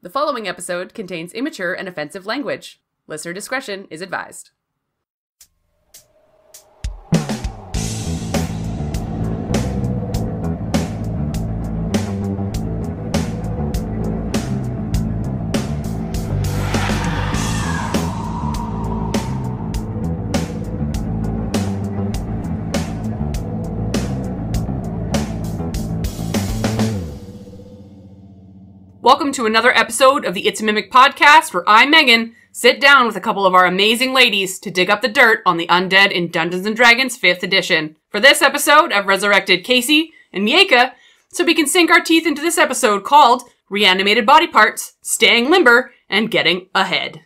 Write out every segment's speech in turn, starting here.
The following episode contains immature and offensive language. Listener discretion is advised. Welcome to another episode of the It's a Mimic podcast, where I, Megan, sit down with a couple of our amazing ladies to dig up the dirt on the Undead in Dungeons & Dragons 5th edition. For this episode, I've resurrected Casey and Miaca so we can sink our teeth into this episode called Reanimated Body Parts, Staying Limber, and Getting Ahead.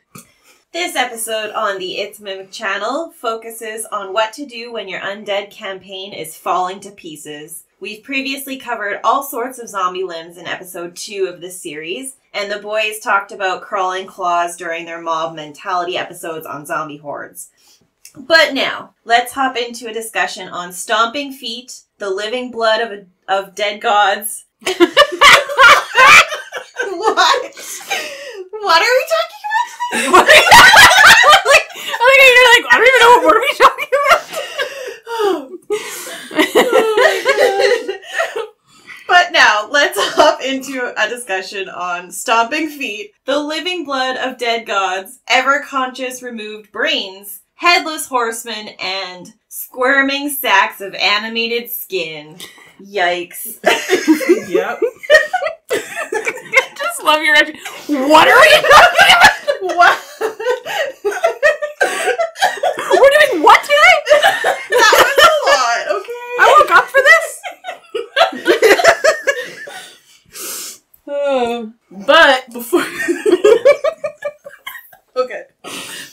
This episode on the It's Mimic channel focuses on what to do when your undead campaign is falling to pieces. We've previously covered all sorts of zombie limbs in episode 2 of this series, and the boys talked about crawling claws during their mob mentality episodes on Zombie Hordes. But now, let's hop into a discussion on Stomping Feet, the living blood of dead gods. What? What are we talking about? I don't even know, what are we talking about? But now, let's hop into a discussion on Stomping Feet, the living blood of dead gods, ever-conscious removed brains, headless horsemen, and squirming sacks of animated skin. Yikes. Yep. I just love your reaction. What are we talking about? What? We're doing what today? That was a lot, okay? I woke up for this? But before... Okay.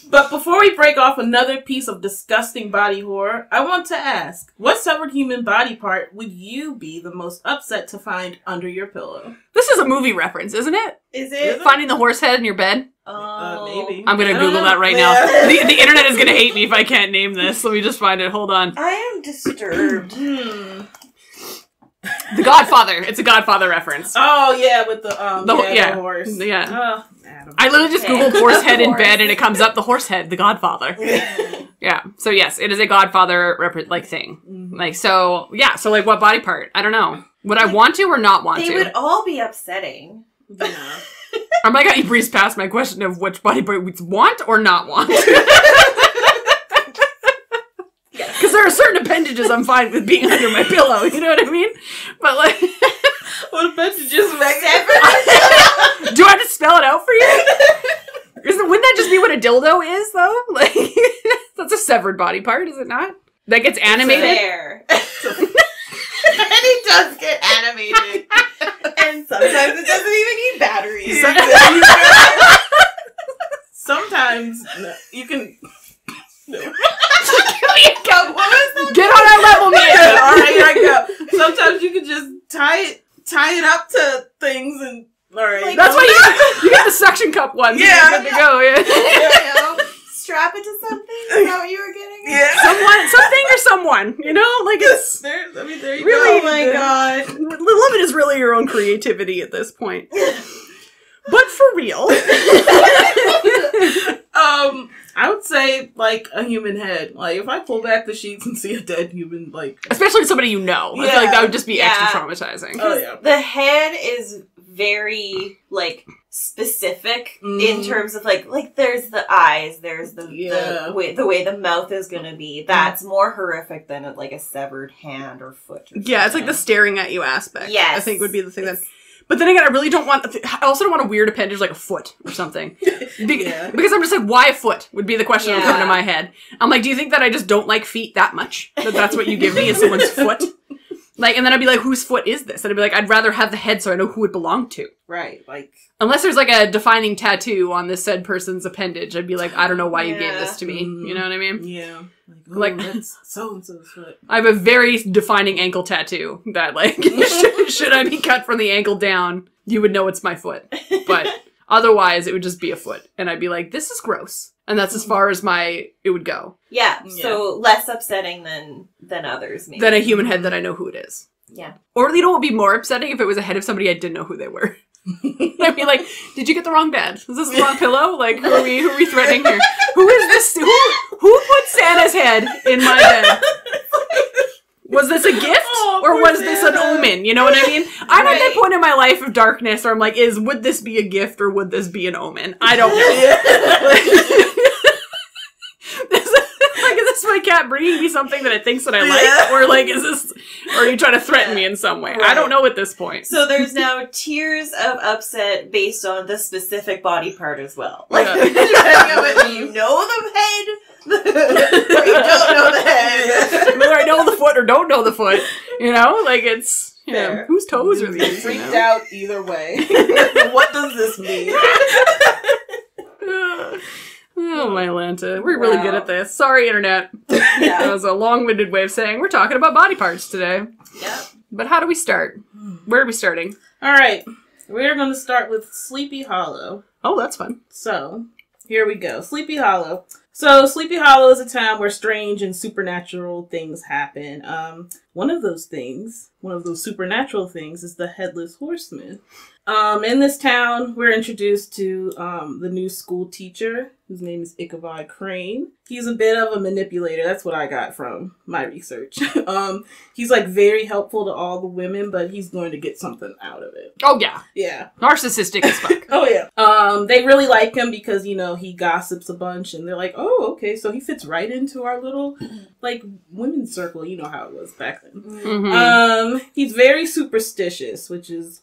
But before we break off another piece of disgusting body horror, I want to ask, what severed human body part would you be the most upset to find under your pillow? This is a movie reference, isn't it? Is it? Finding the horse head in your bed? Maybe. I'm gonna Google that right now. The internet is gonna hate me if I can't name this. Let me just find it. Hold on. I am disturbed. The Godfather. It's a Godfather reference. Oh, yeah, with the horse. Yeah. Oh, Adam. I literally just Googled horse head in bed and it comes up the horse head, the Godfather. Yeah. So yes, it is a Godfather thing. Mm-hmm. So what body part? I don't know. Would I want to or not want to? They would all be upsetting. Yeah. I'm like, you breezed past my question of which body part we'd want or not want. Because there are certain appendages I'm fine with being under my pillow, you know what I mean? But what appendages make do I have to spell it out for you? Wouldn't that just be what a dildo is, though? That's a severed body part, is it not? That gets animated? There. And it does get animated. And sometimes it doesn't even need batteries. Sometimes you can... No. Get on our level, man! Alright, here I go. Sometimes you can just tie it up to things and... Alright. That's why you get the suction cup ones. Yeah. Good to go, yeah. Strap it to something? Is that what you were getting? Yeah. Something or someone, you know? It's... There you really, go. Oh my god. The limit is really your own creativity at this point. But for real. I would say, a human head. If I pull back the sheets and see a dead human, Especially somebody you know. I feel like that would just be extra traumatizing. Oh, yeah. The head is very, specific in terms of, there's the eyes, there's the way the mouth is gonna be. That's more horrific than, a severed hand or foot. Or yeah, it's the staring at you aspect. Yes. I think would be the thing that... But then again, I really don't want... I also don't want a weird appendage like a foot or something. Because I'm just why a foot would be the question that would come to my head. I'm do you think that I just don't like feet that much? That's what you give me is someone's foot? And then I'd be whose foot is this? And I'd be I'd rather have the head so I know who it belonged to. Right, Unless there's a defining tattoo on this said person's appendage, I'd be I don't know why you gave this to me. You know what I mean? Yeah. That's so-and-so's foot. I have a very defining ankle tattoo that, should I be cut from the ankle down, you would know it's my foot. But otherwise, it would just be a foot. And I'd be this is gross. And that's as far as it would go. Yeah, so less upsetting than others, maybe. Than a human head that I know who it is. Yeah. Or, what would be more upsetting if it was a head of somebody I didn't know who they were. I'd be Did you get the wrong bed? Is this the wrong pillow? Like, who are we threatening here? Who is this? Who put Santa's head in my bed? Was this a gift or was this an omen? You know what I mean? I'm at that point in my life of darkness where I'm like, would this be a gift or would this be an omen? I don't know. Is this my cat bringing me something that it thinks that I like? Or like, or are you trying to threaten me in some way? Right. I don't know at this point. So there's now tiers of upset based on the specific body part as well. Like, depending on whether you know the head, or you don't know the head. Whether I know the foot or don't know the foot. You know? Like, it's, you know, whose toes are these? Freaked out either way. What does this mean? Oh, my Lanta. We're really good at this. Sorry, Internet. That was a long-winded way of saying we're talking about body parts today. Yep. But how do we start? Where are we starting? All right. We're going to start with Sleepy Hollow. Oh, that's fun. So, here we go. Sleepy Hollow. So, Sleepy Hollow is a town where strange and supernatural things happen. One of those supernatural things, is the Headless Horseman. In this town, we're introduced to the new school teacher, whose name is Ichabod Crane. He's a bit of a manipulator. That's what I got from my research. He's like very helpful to all the women, but he's going to get something out of it. Oh, yeah. Yeah. Narcissistic as fuck. Oh, yeah. They really like him because, you know, he gossips a bunch, and they're like, oh, okay, so he fits right into our little, like, women's circle. You know how it was back then. Mm-hmm. He's very superstitious, which is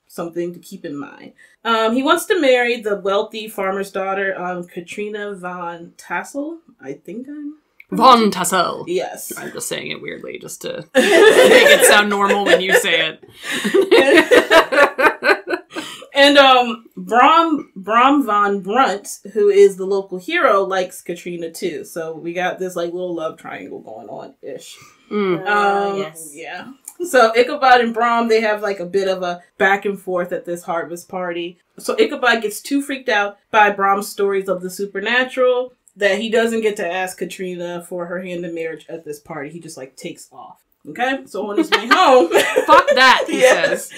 something to keep in mind. He wants to marry the wealthy farmer's daughter, Katrina von Tassel. I think I'm... Von Tassel. Yes. I'm just saying it weirdly, just to make it sound normal when you say it. And Brom von Brunt, who is the local hero, likes Katrina too. So we got this like little love triangle going on-ish. Yes. Yeah. So Ichabod and Brom, they have like a bit of a back and forth at this harvest party. So Ichabod gets too freaked out by Brom's stories of the supernatural that he doesn't get to ask Katrina for her hand in marriage at this party. He just like takes off. Okay? So on his way home... Fuck that, he says.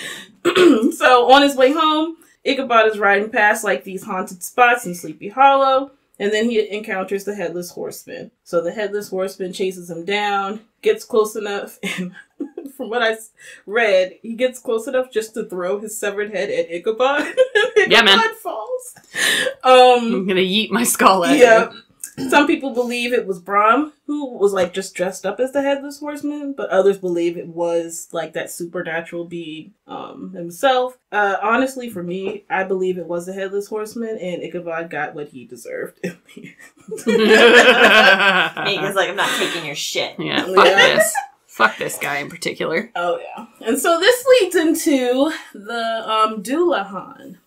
So on his way home, Ichabod is riding past like these haunted spots in Sleepy Hollow. And then he encounters the Headless Horseman. So the Headless Horseman chases him down, gets close enough, and from what I read, he gets close enough just to throw his severed head at Ichabod. Yeah, man. Ichabod falls. I'm gonna yeet my skull at you. Some people believe it was Brom who was like just dressed up as the Headless Horseman, but others believe it was like that supernatural being himself. Honestly, for me, I believe it was the Headless Horseman, and Ichabod got what he deserved. Nate is like, I'm not taking your shit. Yeah, fuck this. Fuck this guy in particular. Oh yeah. And so this leads into the Dullahan.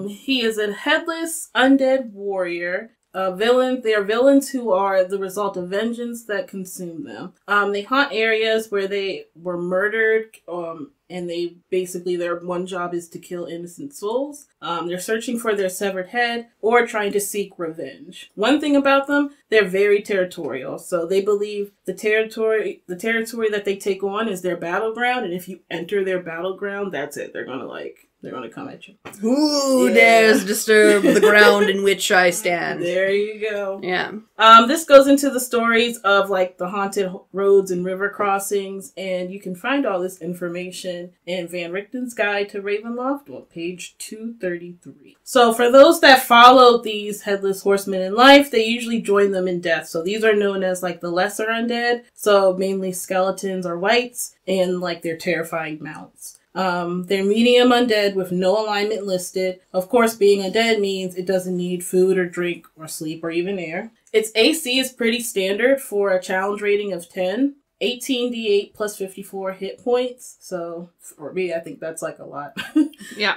He is a headless undead warrior. They are villains who are the result of vengeance that consume them. They haunt areas where they were murdered, and their one job is to kill innocent souls. They're searching for their severed head or trying to seek revenge. One thing about them, they're very territorial. So they believe the territory that they take on is their battleground, and if you enter their battleground, that's it. They're gonna come at you. Who dares disturb the ground in which I stand? There you go. Yeah. This goes into the stories of like the haunted roads and river crossings, and you can find all this information in Van Richten's Guide to Ravenloft on page 233. So for those that follow these Headless Horsemen in life, they usually join them in death. So these are known as like the lesser undead. So mainly skeletons or wights, and like their terrifying mounts. They're medium undead with no alignment listed. Of course, being undead means it doesn't need food or drink or sleep or even air. Its AC is pretty standard for a challenge rating of 10. 18d8 plus 54 hit points. So for me, I think that's like a lot. Yeah.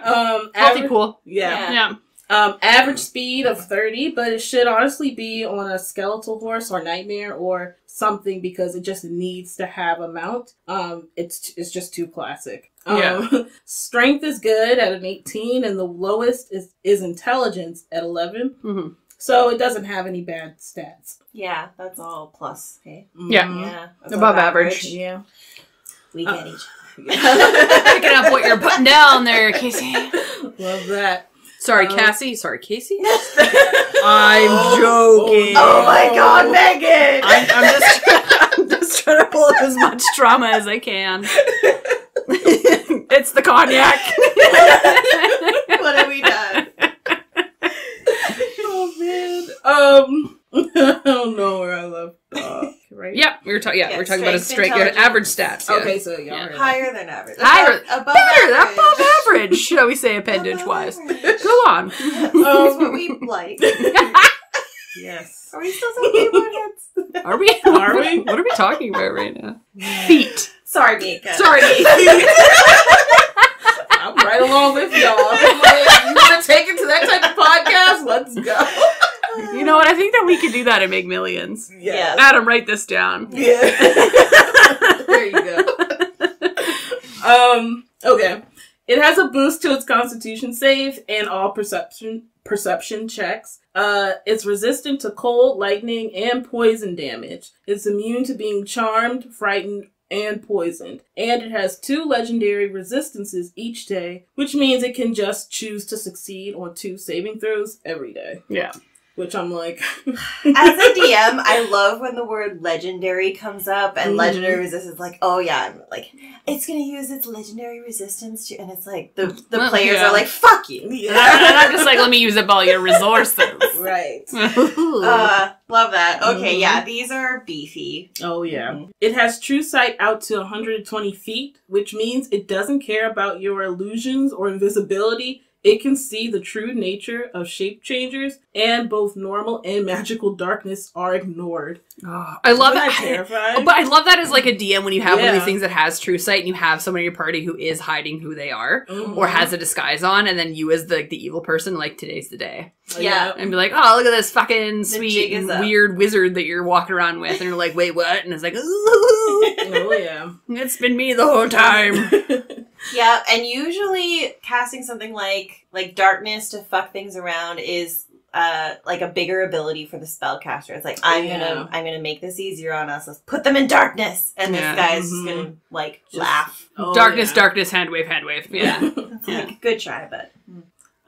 Healthy pool. Yeah. Average speed of 30, but it should honestly be on a skeletal horse or nightmare or something because it just needs to have a mount. It's just too classic. Strength is good at an 18, and the lowest is intelligence at 11. Mm-hmm. So it doesn't have any bad stats. Yeah, that's all plus. Okay. Yeah. Above average. Yeah. We get each other. Picking up what you're putting down there, Casey. Love that. Sorry, Cassie. Sorry, Casey. I'm joking. Oh my god, Megan! I'm just trying to pull up as much trauma as I can. It's the cognac. What have we done? Oh man. I don't know where I left off. Right? Yep, we're talking about a straight average stats. Yeah. Okay, so yeah. Higher than average. Above average, shall we say, appendage-wise. Go on. That's what we like. Yes. Are we still talking about heads? Are we? Are we? What are we talking about right now? Feet. Sorry, Miaca. Sorry. I'm right along with y'all. I'm like, you want to take it to that type of podcast? Let's go. You know what? I think that we could do that and make millions. Yeah. Adam, write this down. Yeah. There you go. Okay. It has a boost to its Constitution save and all perception checks. It's resistant to cold, lightning, and poison damage. It's immune to being charmed, frightened, and poisoned. And it has 2 legendary resistances each day, which means it can just choose to succeed on 2 saving throws every day. Yeah. Which I'm like... As a DM, I love when the word legendary comes up and legendary resistance is like, oh yeah, I'm like, it's going to use its legendary resistance to, and it's like, the players are like, fuck you. Yeah. And I'm just like, let me use up all your resources. Right. Love that. Okay, yeah, these are beefy. Oh, yeah. It has true sight out to 120 feet, which means it doesn't care about your illusions or invisibility. It can see the true nature of shape changers, and both normal and magical darkness are ignored. Oh, I love that. Terrifying? But I love that as like a DM when you have one of these things that has true sight and you have someone in your party who is hiding who they are or has a disguise on, and then you as the evil person, like, today's the day. Yeah. And be like, oh, look at this fucking sweet weird wizard that you're walking around with, and you're like, wait, what? And it's like, ooh. Oh, yeah. It's been me the whole time. Yeah, and usually casting something like darkness to fuck things around is like a bigger ability for the spellcaster. It's like, I'm gonna make this easier on us. Let's put them in darkness, and this guy's just gonna like laugh. Darkness, hand wave. Yeah. It's like, good try, but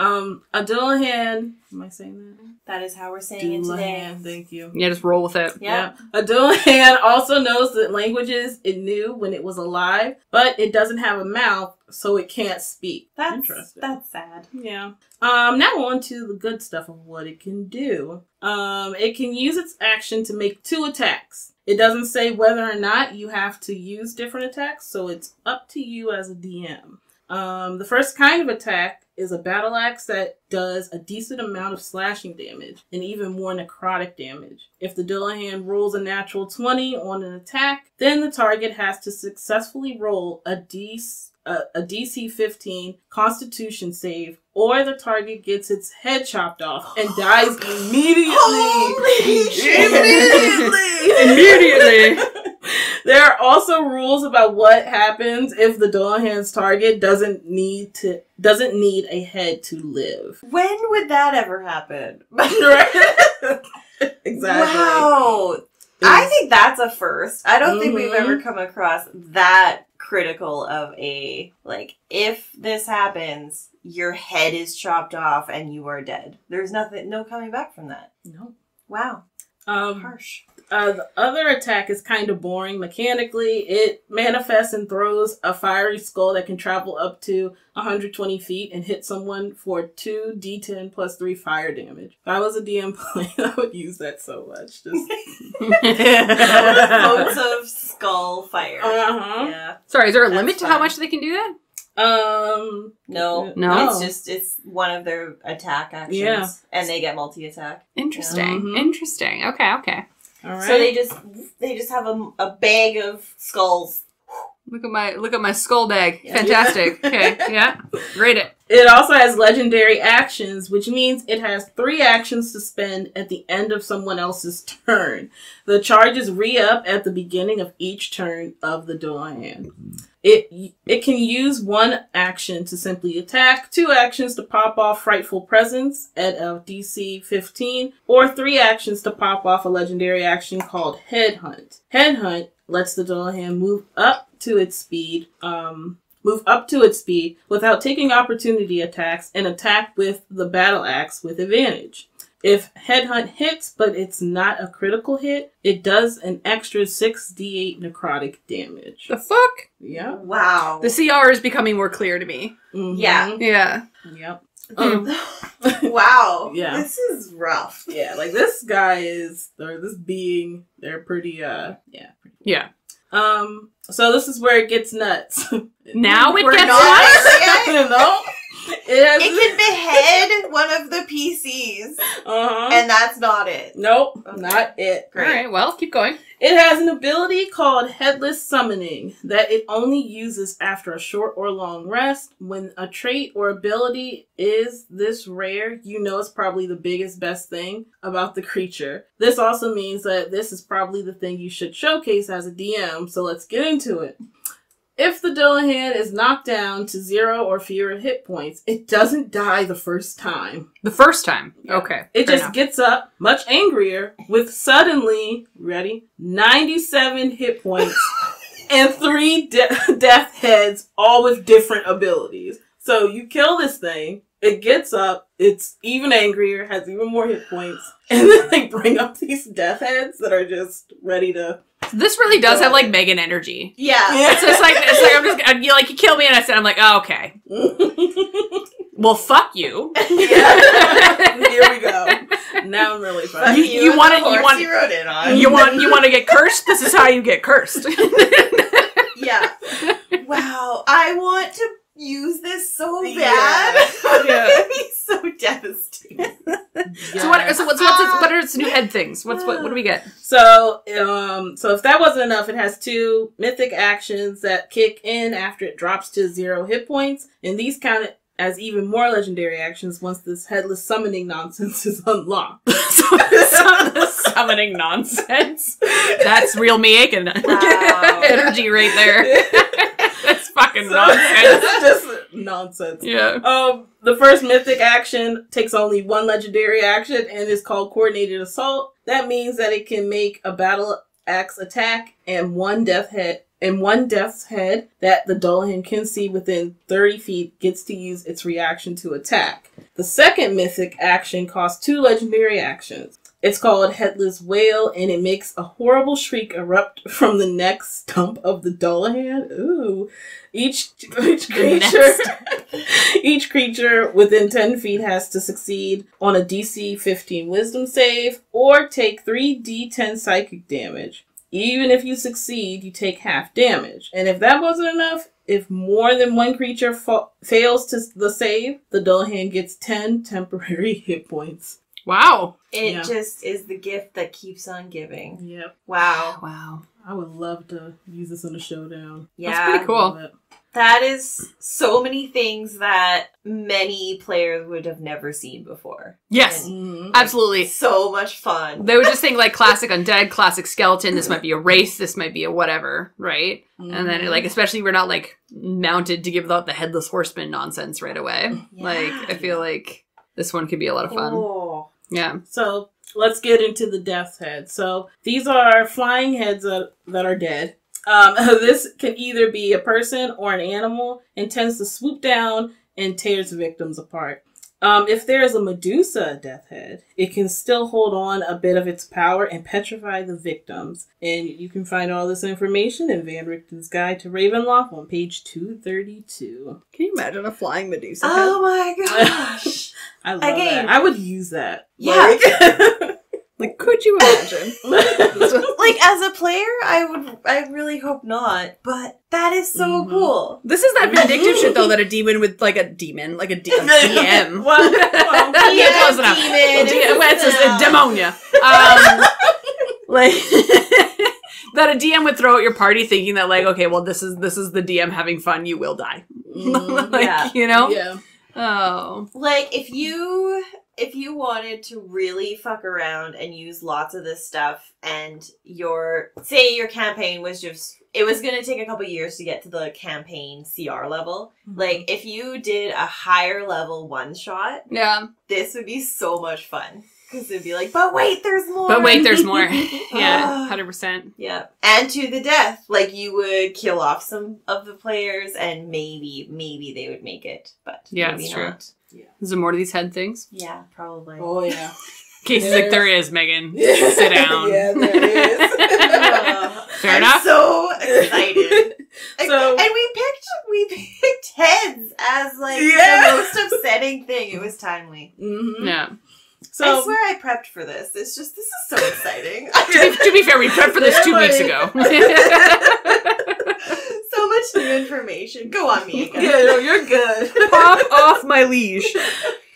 a Dullahan. Am I saying that? that is how we're saying it today. Thank you. Yeah, just roll with it. Yeah. A Dullahan also knows the languages it knew when it was alive, but it doesn't have a mouth, so it can't speak. That's interesting. That's sad. Yeah. Now on to the good stuff of what it can do. It can use its action to make 2 attacks. It doesn't say whether or not you have to use different attacks, so it's up to you as a DM. The first kind of attack is a battle axe that does a decent amount of slashing damage and even more necrotic damage. If the Dullahan rolls a natural 20 on an attack, then the target has to successfully roll a DC 15 Constitution save, or the target gets its head chopped off and dies immediately. Holy shit! Immediately. There are also rules about what happens if the Dullahan's target doesn't need a head to live. When would that ever happen? Right? Exactly. Wow. I think that's a first. I don't think we've ever come across that critical of a, like, if this happens, your head is chopped off and you are dead. There's no coming back from that. No. Wow. Harsh. The other attack is kind of boring mechanically. It manifests and throws a fiery skull that can travel up to 120 feet and hit someone for 2 d10 plus 3 fire damage. If I was a DM playing, I would use that so much. Just Boats of skull fire. Yeah. Sorry, is there a limit to how much they can do that? No. It's one of their attack actions, and they get multi-attack. Interesting. Interesting. Okay. All right. So they just have a bag of skulls. Look at my skull bag. Fantastic. Okay. Yeah. Rate it. It also has legendary actions, which means it has 3 actions to spend at the end of someone else's turn. The charges re-up at the beginning of each turn of the Dullahan. It can use 1 action to simply attack, 2 actions to pop off Frightful Presence at a DC 15, or 3 actions to pop off a legendary action called Headhunt. Headhunt lets the Dullahan move up to its speed, Move up to its speed without taking opportunity attacks and attack with the battle axe with advantage. If Headhunt hits, but it's not a critical hit, it does an extra 6d8 necrotic damage. The fuck? Yeah. Wow. The CR is becoming more clear to me. Mm-hmm. Yeah. Yeah. Yep. Wow. Yeah. This is rough. Yeah, like this guy is, or this being, they're pretty, yeah. Yeah. So this is where it gets nuts. Now it We're gets not nuts? there yet. You know? It can behead one of the PCs, and that's not it. Nope, Okay. not it. All right, well, keep going. It has an ability called Headless Summoning that it only uses after a short or long rest. When a trait or ability is this rare, you know it's probably the biggest, best thing about the creature. This also means that this is probably the thing you should showcase as a DM, so let's get into it. If the Dullahan is knocked down to 0 or fewer hit points, it doesn't die the first time. The first time. Yeah. Okay. It fair just enough. gets up, much angrier, with suddenly, ready, 97 hit points and 3 death heads, all with different abilities. So you kill this thing, it gets up, it's even angrier, has even more hit points, and then they bring up these death heads that are just ready to... This really does have, like, Megan energy. Yeah. It's just like, I'm just, you kill me and I said, I'm like, oh, okay. Well, fuck you. Here we go. Now I'm really fun. You want to, you rode in on. you want to get cursed? This is how you get cursed. Yeah. Wow. I want to use this so bad. Yeah. It'd be so devastating. So what are its new head things? What do we get? So if that wasn't enough, it has 2 mythic actions that kick in after it drops to 0 hit points, and these count as even more legendary actions once this headless summoning nonsense is unlocked. The summoning nonsense. That's real Miaca energy right there. That's fucking nonsense. It's just nonsense. Yeah. The first mythic action takes only 1 legendary action and is called Coordinated Assault. That means that it can make a battle axe attack and 1 death's head that the Dullahan can see within 30 feet gets to use its reaction to attack. The second mythic action costs 2 legendary actions. It's called Headless Wail, and it makes a horrible shriek erupt from the neck stump of the Dullahan. Ooh. Each creature within 10 feet has to succeed on a DC 15 Wisdom save or take 3d10 psychic damage. Even if you succeed, you take half damage. And if that wasn't enough, if more than 1 creature fails to the save, the Dullahan gets 10 temporary hit points. Wow. It just is the gift that keeps on giving. Yep. Wow. Wow. I would love to use this in a showdown. Yeah. That's pretty cool. That is so many things that many players would have never seen before. Yes. Mm-hmm. Absolutely. So much fun. They would just think like classic undead, classic skeleton. This might be a race. This might be a whatever, right? Mm-hmm. And then like, especially we're not like mounted to give out the headless horseman nonsense right away. Yeah. Like, I feel like this one could be a lot of fun. Oh. Yeah. So let's get into the death head. So these are flying heads that are dead. This can either be a person or an animal and tends to swoop down and tears victims apart. If there is a Medusa death head, it can still hold on a bit of its power and petrify the victims. And you can find all this information in Van Richten's Guide to Ravenloft on page 232. Can you imagine a flying Medusa head? Oh my gosh. I love Again. that. I would use that. Yeah. Like, could you imagine? Like, as a player, I really hope not, but that is so cool. This is that vindictive shit, though, that a DM. Well, Yeah, close enough. It's just demonia. Like, that a DM would throw at your party thinking that, like, okay, well, this is the DM having fun, you will die. Like, Yeah. you know? Yeah. Oh. Like, if you wanted to really fuck around and use lots of this stuff and your campaign was it was going to take a couple years to get to the campaign CR level. Mm-hmm. Like, if you did a higher level one shot, Yeah. this would be so much fun. Because it'd be like, but wait, there's more. But wait, there's more. Yeah, 100%. Yeah. And to the death. Like, you would kill off some of the players and maybe they would make it. But yeah, maybe it's true. not. Yeah. Is there more to these head things? Yeah, probably. Oh, yeah. Casey's like, there is, Megan. Sit down. Yeah, there is. Fair enough. I'm so excited. So, and we picked heads as like the most upsetting thing. It was timely. mm-hmm. Yeah. So, I swear I prepped for this. It's just, this is so exciting. To be fair, we prepped for this 2 weeks ago. So much new information. Go on, Miaca. Yeah, no, you're good. Pop off my leash.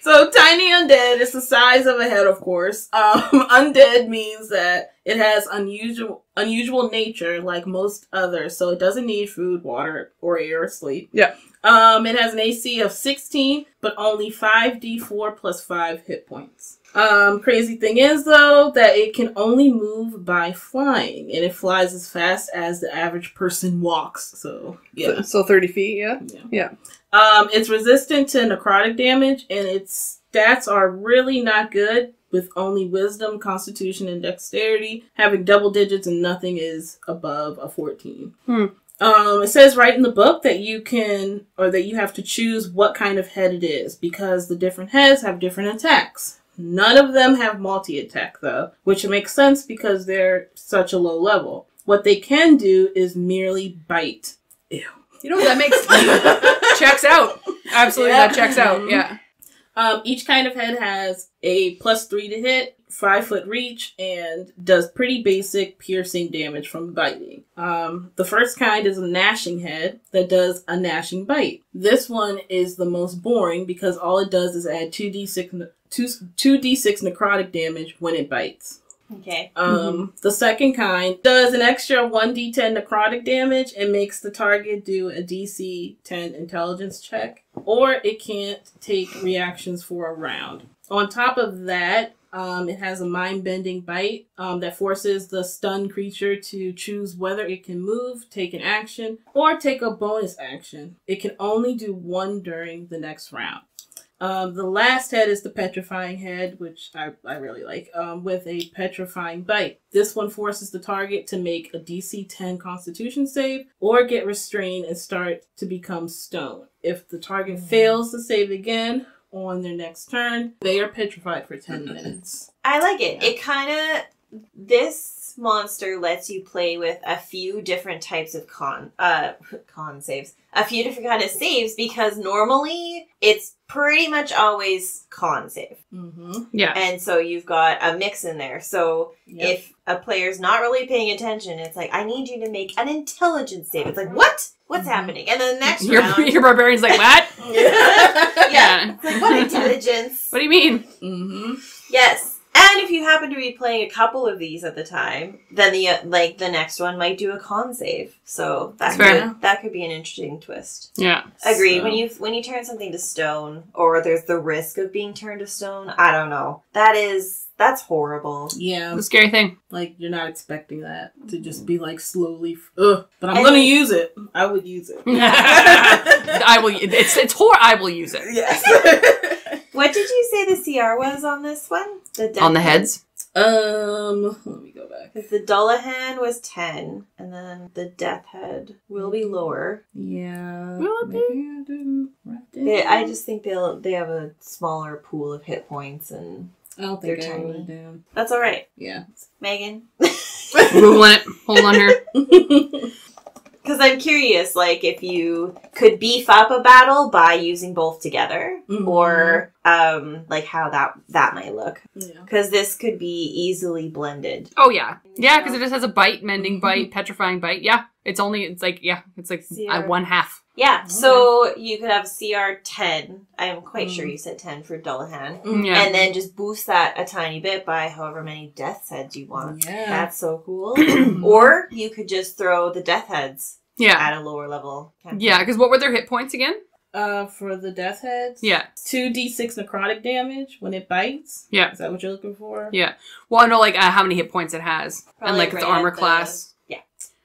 So, tiny undead is the size of a head, of course. Undead means that it has unusual nature, like most others. So, it doesn't need food, water, or air or sleep. Yeah. It has an AC of 16, but only 5d4 plus 5 hit points. Crazy thing is, though, that it can only move by flying, and it flies as fast as the average person walks. So, yeah. So 30 feet, yeah? Yeah. It's resistant to necrotic damage, and its stats are really not good, with only wisdom, constitution, and dexterity. Having double digits and nothing is above a 14. It says right in the book that you have to choose what kind of head it is, because the different heads have different attacks. None of them have multi-attack, though, which makes sense because they're such a low level. What they can do is merely bite. Ew. You know what that makes? Checks out. Absolutely, that checks out. Yeah. Each kind of head has a +3 to hit, 5-foot reach, and does pretty basic piercing damage from biting. The first kind is a gnashing head that does a gnashing bite. This one is the most boring because all it does is add 2d6 necrotic damage when it bites. Okay. The second kind does an extra 1d10 necrotic damage and makes the target do a DC 10 intelligence check, or it can't take reactions for a round. On top of that, it has a mind-bending bite that forces the stunned creature to choose whether it can move, take an action, or take a bonus action. It can only do one during the next round. The last head is the petrifying head, which I really like, with a petrifying bite. This one forces the target to make a DC 10 Constitution save or get restrained and start to become stone. If the target fails to save again on their next turn, they are petrified for 10 minutes. I like it. It kind of... This monster lets you play with a few different types of con saves. A few different kind of saves, because normally it's pretty much always con save. Yeah. And so you've got a mix in there. So if a player's not really paying attention, it's like, I need you to make an intelligence save. It's like, what? What's happening? And then the next round... Your barbarian's like, what? Yeah. It's like, what intelligence? What do you mean? Yes. And if you happen to be playing a couple of these at the time, then the next one might do a con save. So that could be an interesting twist. Yeah. Agree. So. When you turn something to stone, or there's the risk of being turned to stone, I don't know. That's horrible. Yeah. It's a scary thing. Like, you're not expecting that to just be like slowly, but I'm gonna use it. I would use it. I will. It's horror. I will use it. Yes. What did you say the CR was on this one? On the heads? Let me go back. The Dullahan was 10, and then the Death Head will be lower. Yeah. Will it be? Maybe I didn't write that. I just think they have a smaller pool of hit points, and I don't think they're I wrote tiny. it down. That's all right. Yeah. Megan. Googling it. Hold on here. Because I'm curious, like, if you could beef up a battle by using both together, or, like, how that might look. Because this could be easily blended. Oh, yeah. Yeah, because it just has a bite, mending bite, petrifying bite. Yeah. It's like CR. one half. Yeah, so you could have CR 10. I'm quite sure you said 10 for Dullahan. Yeah. And then just boost that a tiny bit by however many death heads you want. Yeah. That's so cool. Or you could just throw the death heads at a lower level. Yeah, because what were their hit points again? For the death heads? Yeah. 2d6 necrotic damage when it bites? Yeah. Is that what you're looking for? Yeah. Well, I know, like, how many hit points it has. Probably and, like, its armor class.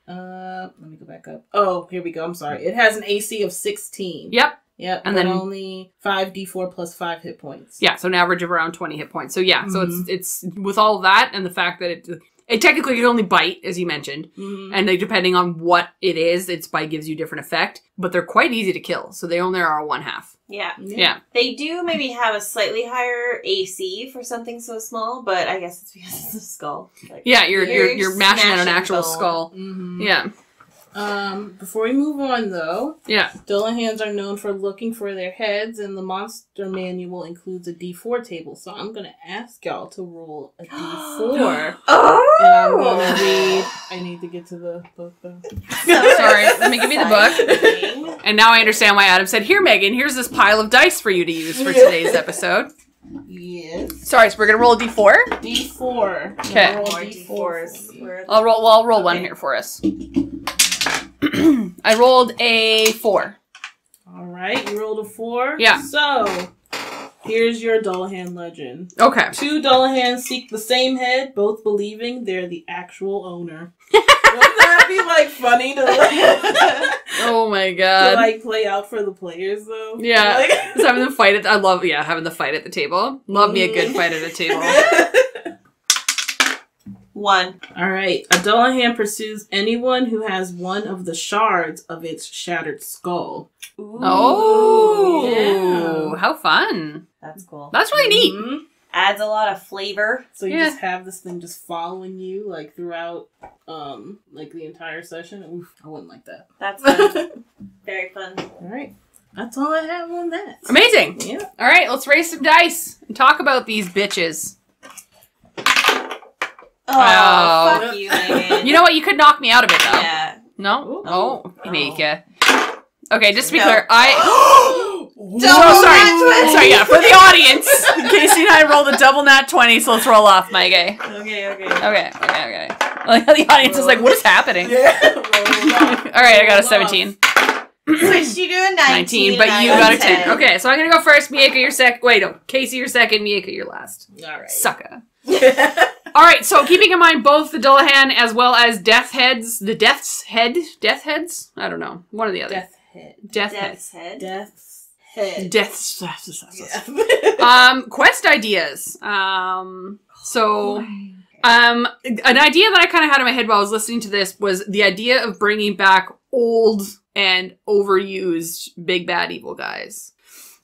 Let me go back up. Oh, here we go. I'm sorry. It has an AC of 16. Yep. Yep, and but then only 5d4 plus 5 hit points. Yeah, so an average of around 20 hit points. So yeah, so it's with all of that and the fact that it technically can only bite, as you mentioned. And like, depending on what it is, its bite gives you a different effect. But they're quite easy to kill, so they only are 1/2. Yeah. They do maybe have a slightly higher AC for something so small, but I guess it's because it's a skull. Like, Yeah, you're mashing at an actual bone. skull. Yeah. Before we move on, though, Yeah. Dullahans are known for looking for their heads, and the monster manual includes a D4 table. So I'm going to ask y'all to roll a D4. And I'm going to read. I need to get to the book, though. Sorry, let me give you the book. And now I understand why Adam said, "Here, Megan, here's this pile of dice for you to use for today's episode." Yes. Sorry, so we're going to roll a D4? D4. Okay. Roll More D4s. D4s. I'll roll one here for us. I rolled a 4. All right, you rolled a 4. Yeah. So, here's your Dullahan legend. Okay. 2 Dullahans seek the same head, both believing they're the actual owner. Wouldn't that be, like, funny to, like, Oh my god. to, like, play out for the players, though? Yeah. Like, Just having them fight I love, having the fight at the table. Love me a good fight at a table. 1. All right. A Dullahan pursues anyone who has one of the shards of its shattered skull. Ooh. Oh, Yeah. how fun. That's cool. That's really neat. Mhm. Adds a lot of flavor. So you Yeah. just have this thing just following you, like, throughout, like, the entire session. Oof, I wouldn't like that. That's fun. Very fun. All right. That's all I have on that. Amazing. Yeah. All right, let's raise some dice and talk about these bitches. Oh, fuck you, Megan. You know what? You could knock me out of it, though. Yeah. No? Ooh. Oh, Oh. Miaca. Okay, just to be No. clear, Double sorry. nat 20. Sorry, yeah, for the audience. Casey and I rolled a double nat 20, so let's roll off, my gay. Okay. Okay. Like, the audience is like, what is happening? Yeah. Alright, I got a 17. Switched you to a 19. but and you I got a 10. Okay, so I'm gonna go first. Miaca, you're second. Wait, no. Casey, you're second. Miaca, you're last. All right. Sucker. Alright, so keeping in mind both the Dullahan as well as Death's Heads. Death Heads? I don't know. One or the other. Death head. Death Heads. Death's head. Death's head. Death's. Yeah. Quest ideas. An idea that I kind of had in my head while I was listening to this was the idea of bringing back old and overused big bad evil guys.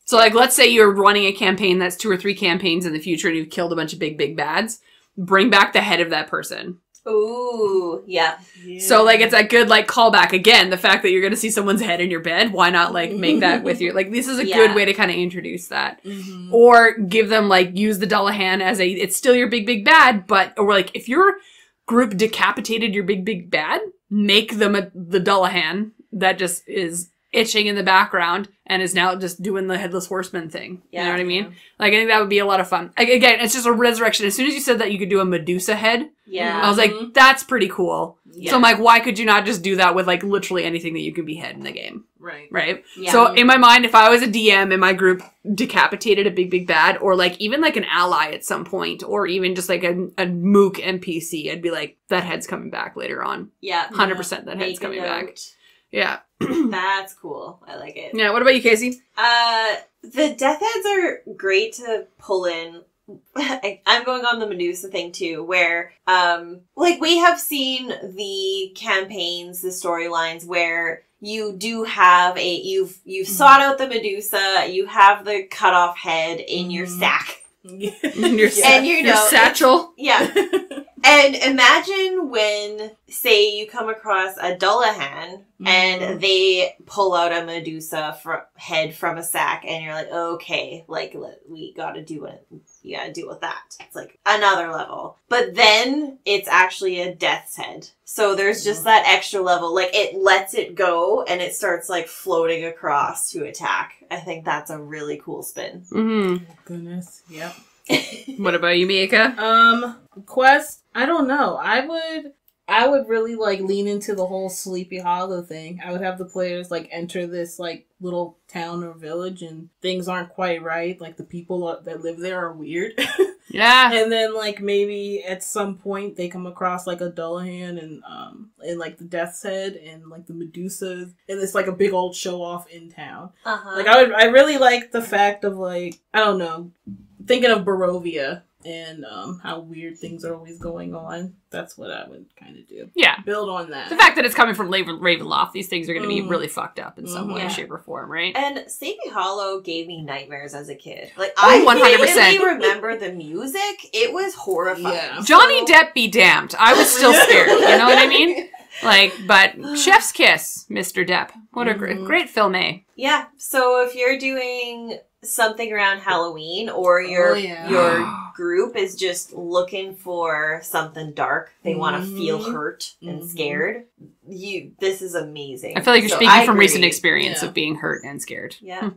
So, like, let's say you're running a campaign that's 2 or 3 campaigns in the future and you've killed a bunch of big bads. Bring back the head of that person. Ooh, yeah. So, like, it's a good, like, callback. Again, the fact that you're going to see someone's head in your bed. Why not, like, make that with your... Like, this is a good way to kind of introduce that. Mm-hmm. Or give them, like, use the Dullahan as a... It's still your big bad, but... Or, like, if your group decapitated your big bad, make them the Dullahan that just is itching in the background and is now just doing the Headless Horseman thing. Yeah. You know what I mean? Like, I think that would be a lot of fun. Like, again, it's just a resurrection. As soon as you said that you could do a Medusa head, Yeah. I was like, that's pretty cool. Yeah. So I'm like, why could you not just do that with, like, literally anything that you can behead in the game? Right. Right? Yeah. So in my mind, if I was a DM and my group decapitated a big bad, or, like, even, like, an ally at some point, or even just, like, a mook NPC, I'd be like, that head's coming back later on. Yeah. 100% that head's Make a coming back. note. Yeah. That's cool. I like it. Yeah, what about you, Casey? The death heads are great to pull in. I'm going on the Medusa thing too, where, like, we have seen the campaigns, the storylines where you do have you've sought out the Medusa, you have the cut off head in your sack. Yeah. And your satchel. Yeah. And imagine when, say, you come across a Dullahan and they pull out a Medusa head from a sack, and you're like, okay, like, we gotta do it. You gotta deal with that. It's like another level. But then it's actually a death's head. So there's just that extra level. Like, it lets it go and it starts, like, floating across to attack. I think that's a really cool spin. Mm-hmm. Oh, goodness. Yep. What about you, Miaca? Quest, I don't know. I would really, like, lean into the whole Sleepy Hollow thing. I would have the players, like, enter this, like, little town or village and things aren't quite right. Like, the people that live there are weird. Yeah. And then, like, maybe at some point they come across, like, a Dullahan and like, the Death's Head and, like, the Medusas. And it's, like, a big old show-off in town. Like, I really like the fact of, like, I don't know, thinking of Barovia and how weird things are always going on. That's what I would kind of do. Yeah. Build on that. The fact that it's coming from Ravenloft, these things are going to be really fucked up in some way, shape, or form, right? And Sleepy Hollow gave me nightmares as a kid. Like, Oh, I 100%. vividly remember the music. It was horrifying. Yeah. Johnny Depp be damned. I was still scared. You know what I mean? Like, but Chef's Kiss, Mr. Depp. What a great film, eh? Yeah. So if you're doing something around Halloween, or your group is just looking for something dark, they want to feel hurt and scared, this is amazing. I feel like you're speaking from recent experience of being hurt and scared. Yeah.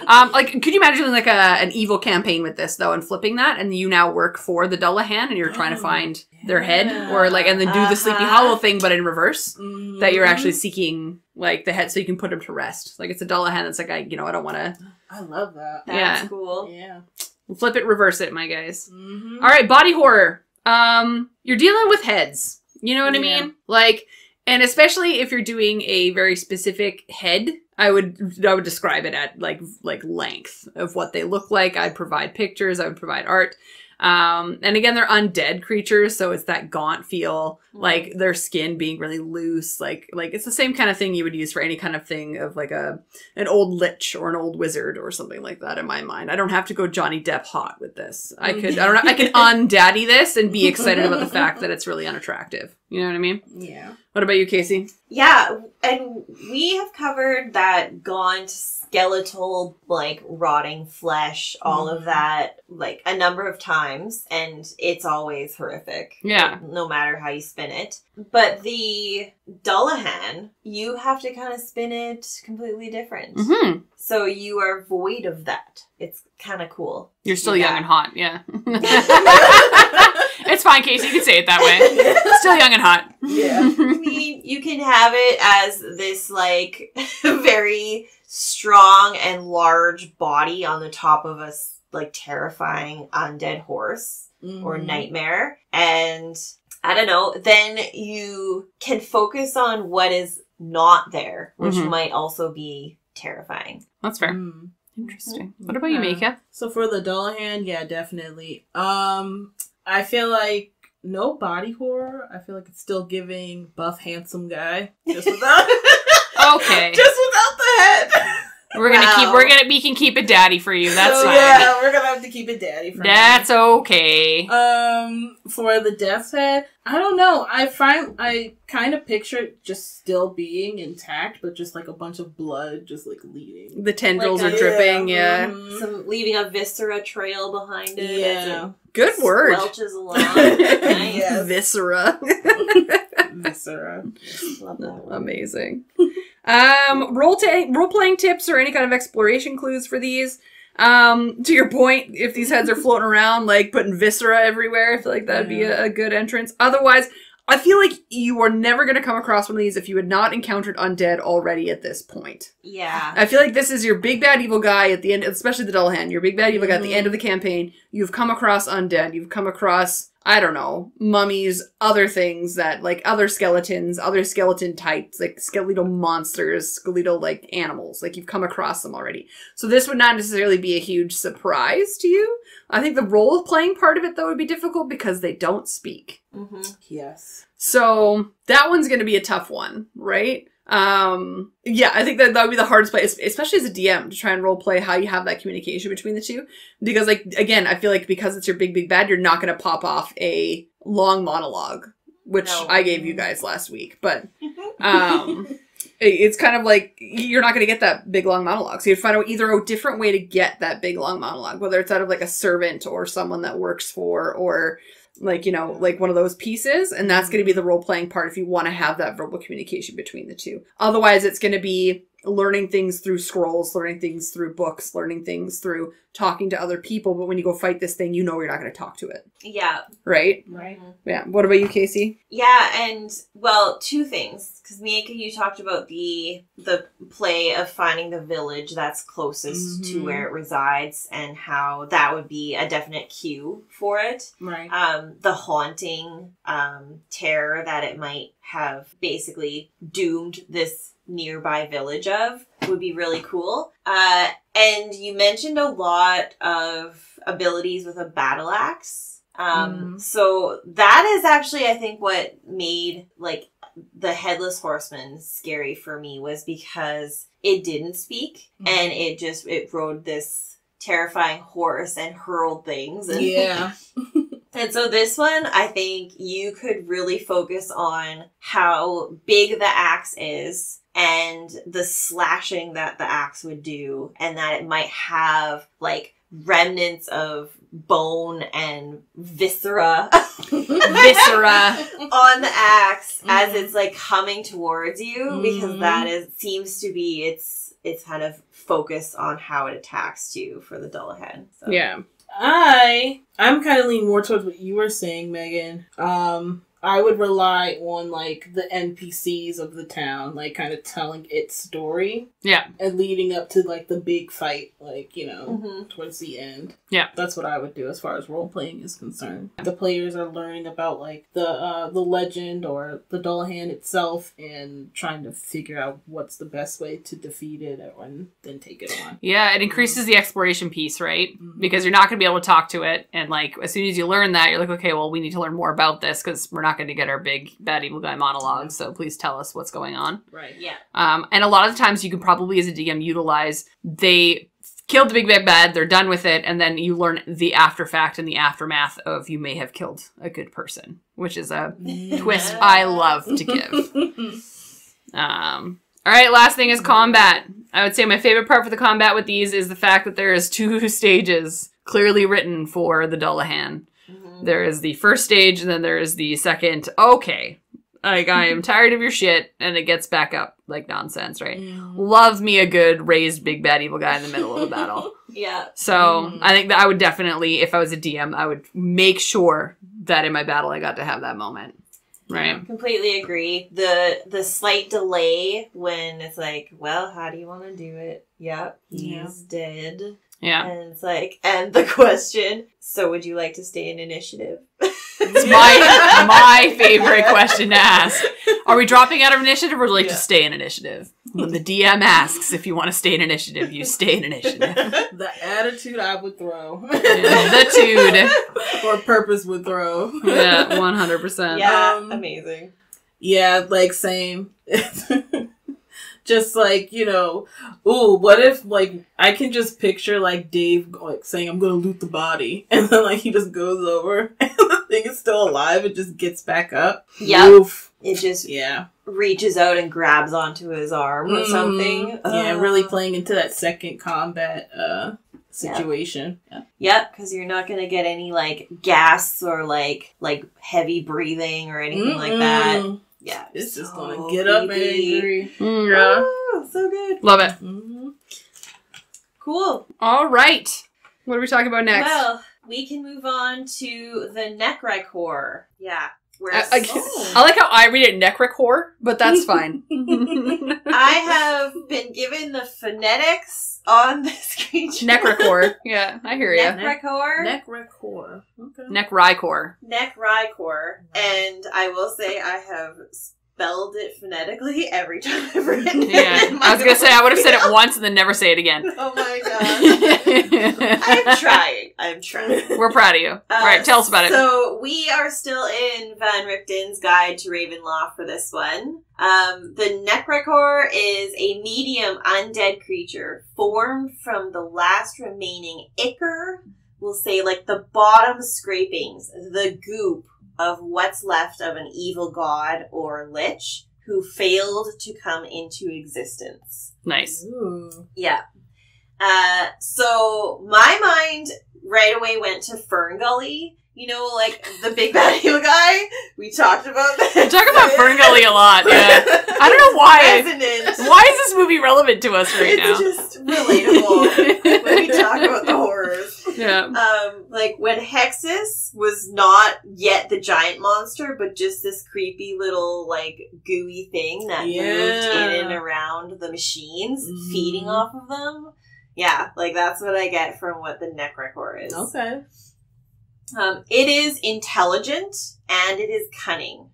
Like, could you imagine like an evil campaign with this though, and flipping that, and you now work for the Dullahan, and you're trying to find their head, or like, and then do the Sleepy Hollow thing, but in reverse, that you're actually seeking like the head, so you can put him to rest. Like, it's a Dullahan that's like, I don't want to. I love that. That's cool. Yeah. Flip it, reverse it, my guys. All right, body horror. You're dealing with heads. You know what I mean? Like, and especially if you're doing a very specific head, I would describe it at like length of what they look like. I'd provide pictures. I would provide art. And again, they're undead creatures, so it's that gaunt feel, like their skin being really loose, like it's the same kind of thing you would use for any kind of thing of like an old lich or an old wizard or something like that in my mind. I don't have to go Johnny Depp hot with this. I can undaddy this and be excited about the fact that it's really unattractive. You know what I mean? Yeah. What about you, Casey? Yeah, and we have covered that gaunt, skeletal, like, rotting flesh, all of that, like, a number of times, and it's always horrific. Yeah. Like, no matter how you spin it. But the Dullahan, you have to kind of spin it completely different. Mm-hmm. So you are void of that. It's kind of cool. You're still young and hot, yeah. It's fine, Casey. You can say it that way. Still young and hot. Yeah. I mean, you can have it as this, like, very strong and large body on the top of a, like, terrifying undead horse or nightmare. And I don't know, then you can focus on what is not there, which might also be terrifying. That's fair. Interesting. What about you, Miaca? So for the Dullahan, yeah, definitely. I feel like no body horror. I feel like it's still giving buff, handsome guy. Just without Okay. just without the head. We can keep it daddy for you. That's fine. Yeah, we're gonna have to keep it daddy for That's me. okay. For the Death's Head, I don't know. I kind of picture it just still being intact, but just like a bunch of blood just like leading. The tendrils Like are dripping, yeah. Some leaving a viscera trail behind it. Yeah. Good word. Squelches along. Nice. Yes. Viscera. Viscera. Love that one. Amazing. Role-playing tips or any kind of exploration clues for these. To your point, if these heads are floating around, like putting viscera everywhere, I feel like that'd be a good entrance. Otherwise, I feel like you are never going to come across one of these if you had not encountered undead already at this point. Yeah. I feel like this is your big bad evil guy at the end, especially the Dullahan, your big bad evil guy at the end of the campaign. You've come across undead. You've come across, I don't know, mummies, other things that, like, other skeletons, other skeleton types, like skeletal monsters, skeletal, like, animals. Like, you've come across them already. So this would not necessarily be a huge surprise to you. I think the role-playing part of it, though, would be difficult because they don't speak. Yes. So that one's going to be a tough one, right? Yeah, I think that would be the hardest place, especially as a DM, to try and roleplay how you have that communication between the two. Because, like, again, I feel like because it's your big bad, you're not going to pop off a long monologue, which I gave you guys last week. But, it's kind of like, you're not going to get that big long monologue. So you'd find out either a different way to get that big long monologue, whether it's out of, like, a servant or someone that works for, or, like, you know, like one of those pieces. And that's going to be the role-playing part if you want to have that verbal communication between the two. Otherwise, it's going to be learning things through scrolls, learning things through books, learning things through talking to other people. But when you go fight this thing, you know you're not going to talk to it. Yeah. Right? Right. Yeah. What about you, Casey? Yeah, and, well, two things. Because, Miaca, you talked about the play of finding the village that's closest to where it resides and how that would be a definite cue for it. Right. The haunting terror that it might have basically doomed this nearby village of would be really cool. And you mentioned a lot of abilities with a battle axe. So that is actually, I think, what made, like, the Headless Horseman scary for me, was because it didn't speak and it rode this terrifying horse and hurled things. And Yeah. and so this one, I think you could really focus on how big the axe is and the slashing that the axe would do, and that it might have, like, remnants of bone and viscera on the axe as it's, like, coming towards you, because that seems to be its kind of focus on how it attacks you for the Dullahan. So. Yeah. I'm kind of leaning more towards what you were saying, Megan. I would rely on, like, the NPCs of the town, like, kind of telling its story. Yeah. And leading up to, like, the big fight, like, you know, towards the end. Yeah. That's what I would do as far as role-playing is concerned. The players are learning about, like, the legend or the Dullahan itself and trying to figure out what's the best way to defeat it and then take it on. Yeah, it increases the exploration piece, right? Because you're not going to be able to talk to it. And, like, as soon as you learn that, you're like, okay, well, we need to learn more about this because we're not going to get our big bad evil guy monologue, so please tell us what's going on. Right. Yeah. And a lot of the times you can probably, as a DM, utilize they killed the big bad, they're done with it, and then you learn the after fact and the aftermath of you may have killed a good person, which is a twist I love to give. All right, last thing is combat. I would say my favorite part for the combat with these is the fact that there is 2 stages clearly written for the Dullahan. There is the first stage, and then there is the second, okay, like, I am tired of your shit, and it gets back up like nonsense, right? Love me a good raised big bad evil guy in the middle of a battle. Yeah. So I think that I would definitely, if I was a DM, I would make sure that in my battle I got to have that moment. Right. Completely agree. The slight delay when it's like, well, how do you want to do it? Yep, he's dead. Yeah. And it's like, and the question, so would you like to stay in initiative? It's my favorite question to ask. Are we dropping out of initiative or would you like to stay in initiative? When the DM asks if you want to stay in initiative, you stay in initiative. The attitude I would throw. The tude. Or purpose would throw. Yeah, 100%. Yeah, amazing. Yeah, like, same. Just, like, you know, ooh, what if, like, I can just picture, like, Dave, like, saying, I'm gonna loot the body. And then, like, he just goes over, and the thing is still alive, it just gets back up. Yep. Oof. It just reaches out and grabs onto his arm or something. Yeah, really playing into that second combat situation. Yep, because you're not going to get any, like, gasps or, like heavy breathing or anything like that. Yeah. It's just gonna get up angry. Yeah. Oh, so good. Love it. Cool. All right. What are we talking about next? Well, we can move on to the Necrichor. Yeah. I like how I read it Necrichor, but that's fine. I have been given the phonetics on this creature. Necrichor. Yeah, I hear you. Necrichor. Necrichor. Okay. Necrichor. Necrichor. And I will say I have spelled it phonetically every time I've written it. Yeah, I was going to say, I would have said it once and then never say it again. Oh my god. I'm trying. We're proud of you. All right, tell us about it. So we are still in Van Richten's Guide to Ravenloft for this one. The Necrichor is a medium undead creature formed from the last remaining ichor, we'll say like the bottom scrapings, the goop of what's left of an evil god or lich who failed to come into existence. Nice. Ooh. Yeah. So my mind right away went to Ferngully. You know, like, the big bad evil guy? We talked about that. We talk about Ferngully a lot, yeah. I don't know why. Resonant. Why is this movie relevant to us right now? It's just relatable when we talk about the horrors. Yeah. Like, when Hexus was not yet the giant monster, but just this creepy little, like, gooey thing that moved in and around the machines, feeding off of them. Yeah, like, that's what I get from what the Necrichor is. Okay. It is intelligent, and it is cunning.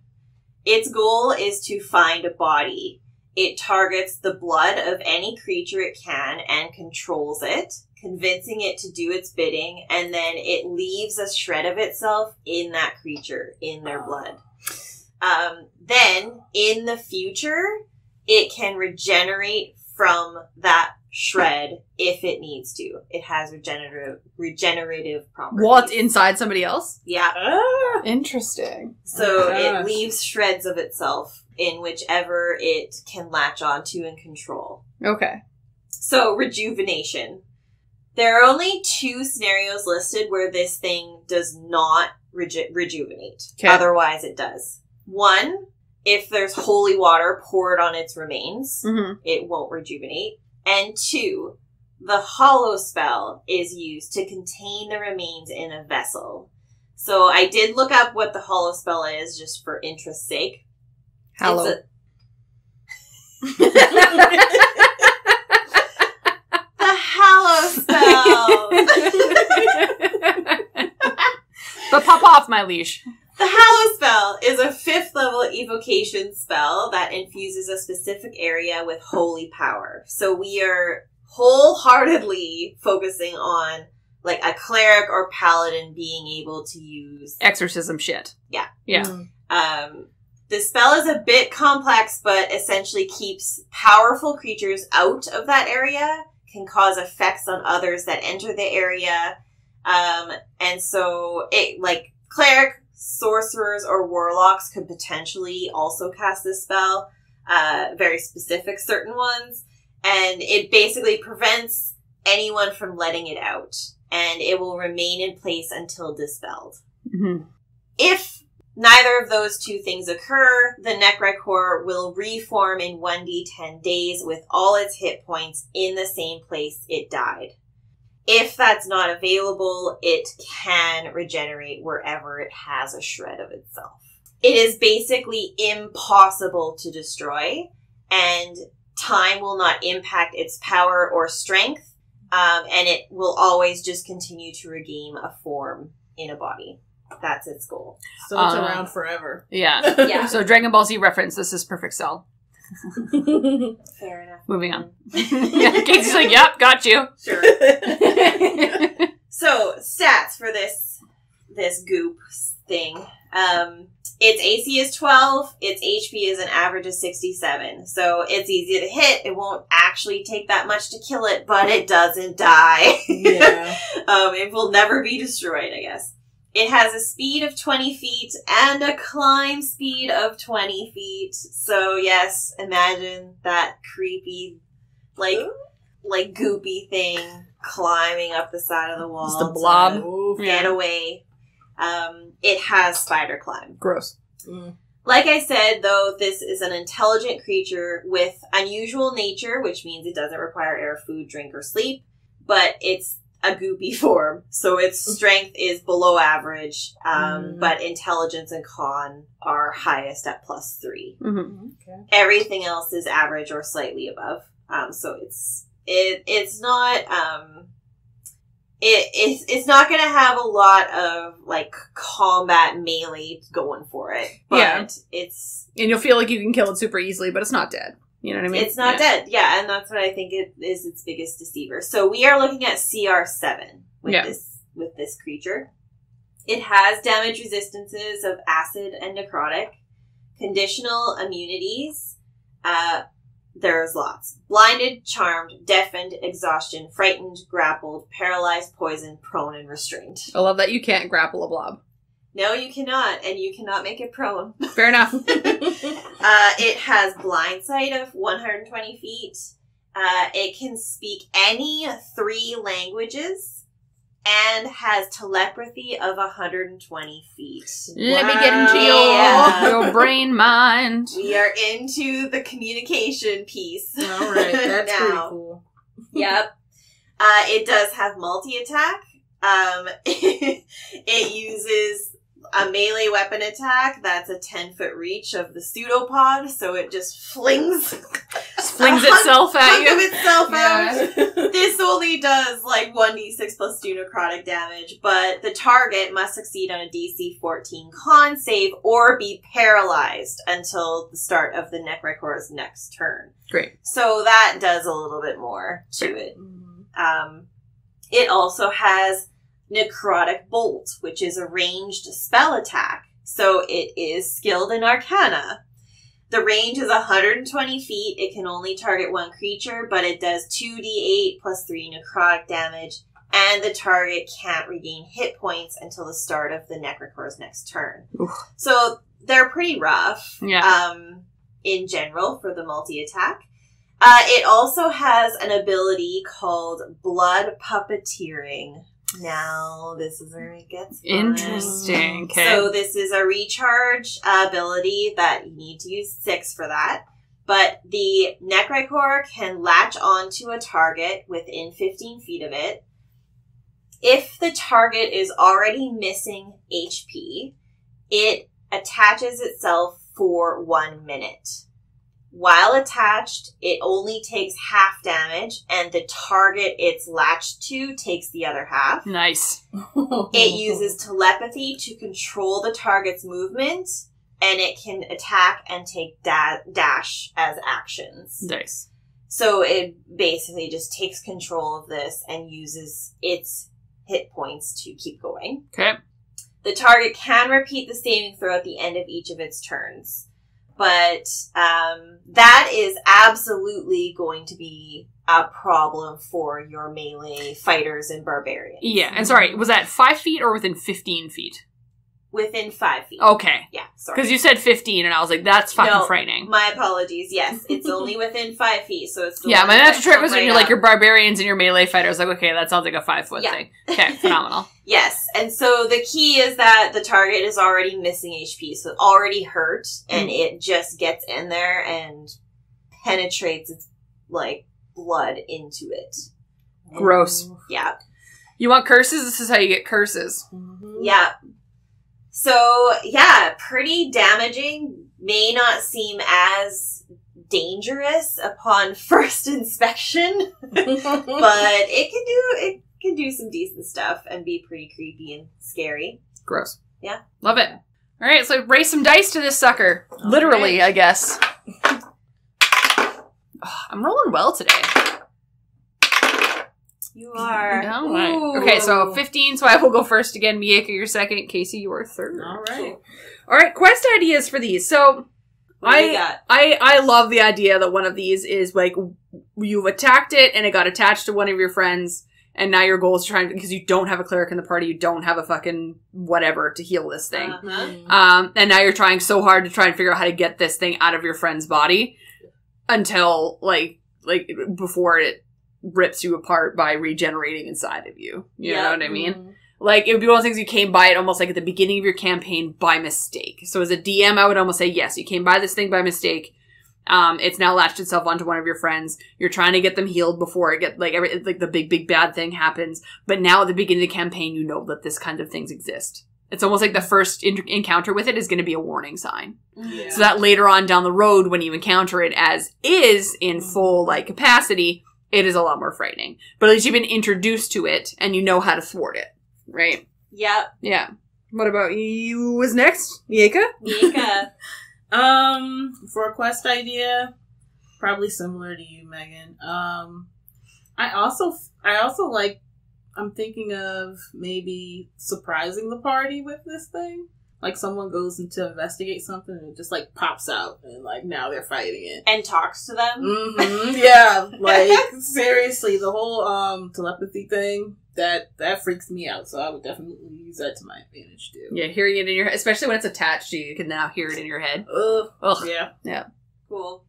Its goal is to find a body. It targets the blood of any creature it can and controls it, convincing it to do its bidding, and then it leaves a shred of itself in that creature, in their blood. Then, in the future, it can regenerate from that shred if it needs to. It has regenerative properties. What's inside somebody else? Yeah. Interesting. So it leaves shreds of itself in whichever it can latch onto and control. Okay. So, rejuvenation. There are only 2 scenarios listed where this thing does not rejuvenate. Okay. Otherwise, it does. 1, if there's holy water poured on its remains, it won't rejuvenate. And 2, the hollow spell is used to contain the remains in a vessel. So I did look up what the hollow spell is, just for interest's sake. Hallow. The hallow spell! But pop off my leash. The Hallow spell is a 5th level evocation spell that infuses a specific area with holy power. So we are wholeheartedly focusing on, like, a cleric or paladin being able to use exorcism shit. Yeah. Yeah. The spell is a bit complex, but essentially keeps powerful creatures out of that area, can cause effects on others that enter the area. And so it, like, cleric, sorcerers, or warlocks could potentially also cast this spell. Very specific certain ones. And it basically prevents anyone from letting it out. And it will remain in place until dispelled. If neither of those 2 things occur, the Necrichor will reform in 1d10 days with all its hit points in the same place it died. If that's not available, it can regenerate wherever it has a shred of itself. It is basically impossible to destroy, and time will not impact its power or strength, and it will always just continue to regain a form in a body. That's its goal. So it's around forever. Yeah. Yeah. So Dragon Ball Z reference, this is Perfect Cell. Fair enough. Moving on. Yeah, Casey's like, yep, got you. Sure. So, stats for this goop thing. Its AC is 12, its HP is an average of 67. So it's easy to hit, it won't actually take that much to kill it, but it doesn't die. Yeah. It will never be destroyed, I guess. It has a speed of 20 feet and a climb speed of 20 feet. So yes, imagine that creepy, like goopy thing climbing up the side of the wall. Just a blob. To get away. It has spider climb. Gross. Like I said, though, this is an intelligent creature with unusual nature, which means it doesn't require air, food, drink, or sleep. But it's a goopy form, so its strength is below average, but intelligence and con are highest at +3. Okay. Everything else is average or slightly above. So it's not it's not going to have a lot of like combat melee going for it. But it's and you'll feel like you can kill it super easily, but it's not dead. You know what I mean? It's not dead. Yeah, and that's what I think it is its biggest deceiver. So we are looking at CR7 with this creature. It has damage resistances of acid and necrotic, conditional immunities. There's lots. Blinded, charmed, deafened, exhaustion, frightened, grappled, paralyzed, poisoned, prone, and restrained. I love that you can't grapple a blob. No, you cannot, and you cannot make it prone. Fair enough. It has blind sight of 120 feet. It can speak any 3 languages, and has telepathy of 120 feet. Let me get into your brain mind. We are into the communication piece. All right, that's now. pretty cool. Yep. It does have multi-attack. It uses a melee weapon attack that's a 10-foot reach of the pseudopod, so it just flings itself at you. Of itself out. This only does like 1d6 plus 2 necrotic damage, but the target must succeed on a DC 14 con save or be paralyzed until the start of the Necrichor's next turn. Great. So that does a little bit more to it. It also has Necrotic Bolt, which is a ranged spell attack. So it is skilled in Arcana. The range is 120 feet. It can only target one creature, but it does 2d8 plus 3 necrotic damage, and the target can't regain hit points until the start of the Necrichor's next turn. Oof. So they're pretty rough in general for the multi-attack. It also has an ability called Blood Puppeteering. Now, this is where it gets fun. Interesting. Okay. So this is a recharge ability that you need to use 6 for that. But the Necrichor can latch onto a target within 15 feet of it. If the target is already missing HP, it attaches itself for 1 minute. While attached, it only takes half damage, and the target it's latched to takes the other half. Nice. It uses telepathy to control the target's movement, and it can attack and take dash as actions. Nice. So it basically just takes control of this and uses its hit points to keep going. Okay. The target can repeat the saving throw at the end of each of its turns. But that is absolutely going to be a problem for your melee fighters and barbarians. Yeah, and sorry, was that 5 feet or within 15 feet? Within 5 feet. Okay. Yeah, sorry. Because you said 15, and I was like, that's fucking frightening. My apologies. Yes, it's only within 5 feet, so it's... Yeah, my mental trick was when right you're like, your barbarians and your melee fighters, like, okay, that sounds like a 5-foot thing. Okay, phenomenal. Yes, and so the key is that the target is already missing HP, so it's already hurt, and it just gets in there and penetrates its, like, blood into it. Gross. Yeah. You want curses? This is how you get curses. Yeah. So, yeah, pretty damaging. May not seem as dangerous upon first inspection, but it can do some decent stuff and be pretty creepy and scary. Gross. Yeah. Love it. All right, so raise some dice to this sucker. All Literally, right. I guess. Oh, I'm rolling well today. You are. All right. Okay, so 15, so I will go first again. Miaca, you're second. Casey, you are third. All right. All right, quest ideas for these. So, What do you got? I love the idea that one of these is, like, you've attacked it and it got attached to one of your friends, and now your goal is trying, because you don't have a cleric in the party, you don't have a fucking whatever to heal this thing. And now you're trying so hard to try and figure out how to get this thing out of your friend's body until, like before it rips you apart by regenerating inside of you. You know what I mean? Like, it would be one of the things you came by it almost like at the beginning of your campaign by mistake. So as a DM, I would almost say, yes, you came by this thing by mistake. It's now latched itself onto one of your friends. You're trying to get them healed before it get, like, the big bad thing happens. But now at the beginning of the campaign, you know that this kind of things exist. It's almost like the first encounter with it is going to be a warning sign. Yeah. So that later on down the road, when you encounter it as is in full, like, capacity, it is a lot more frightening. But at least you've been introduced to it, and you know how to thwart it. Right? Yep. Yeah. What about you? Was next? Miaca? Miaca. For a quest idea, probably similar to you, Megan. I also like, I'm thinking of maybe surprising the party with this thing. Like, someone goes in to investigate something and it just, like, pops out and, like, now they're fighting it. And talks to them. Mm-hmm. Yeah, like, seriously, the whole telepathy thing, that freaks me out, so I would definitely use that to my advantage, too. Yeah, hearing it in your head, especially when it's attached to you, you can now hear it in your head. Ugh. Yeah. Yeah. Cool.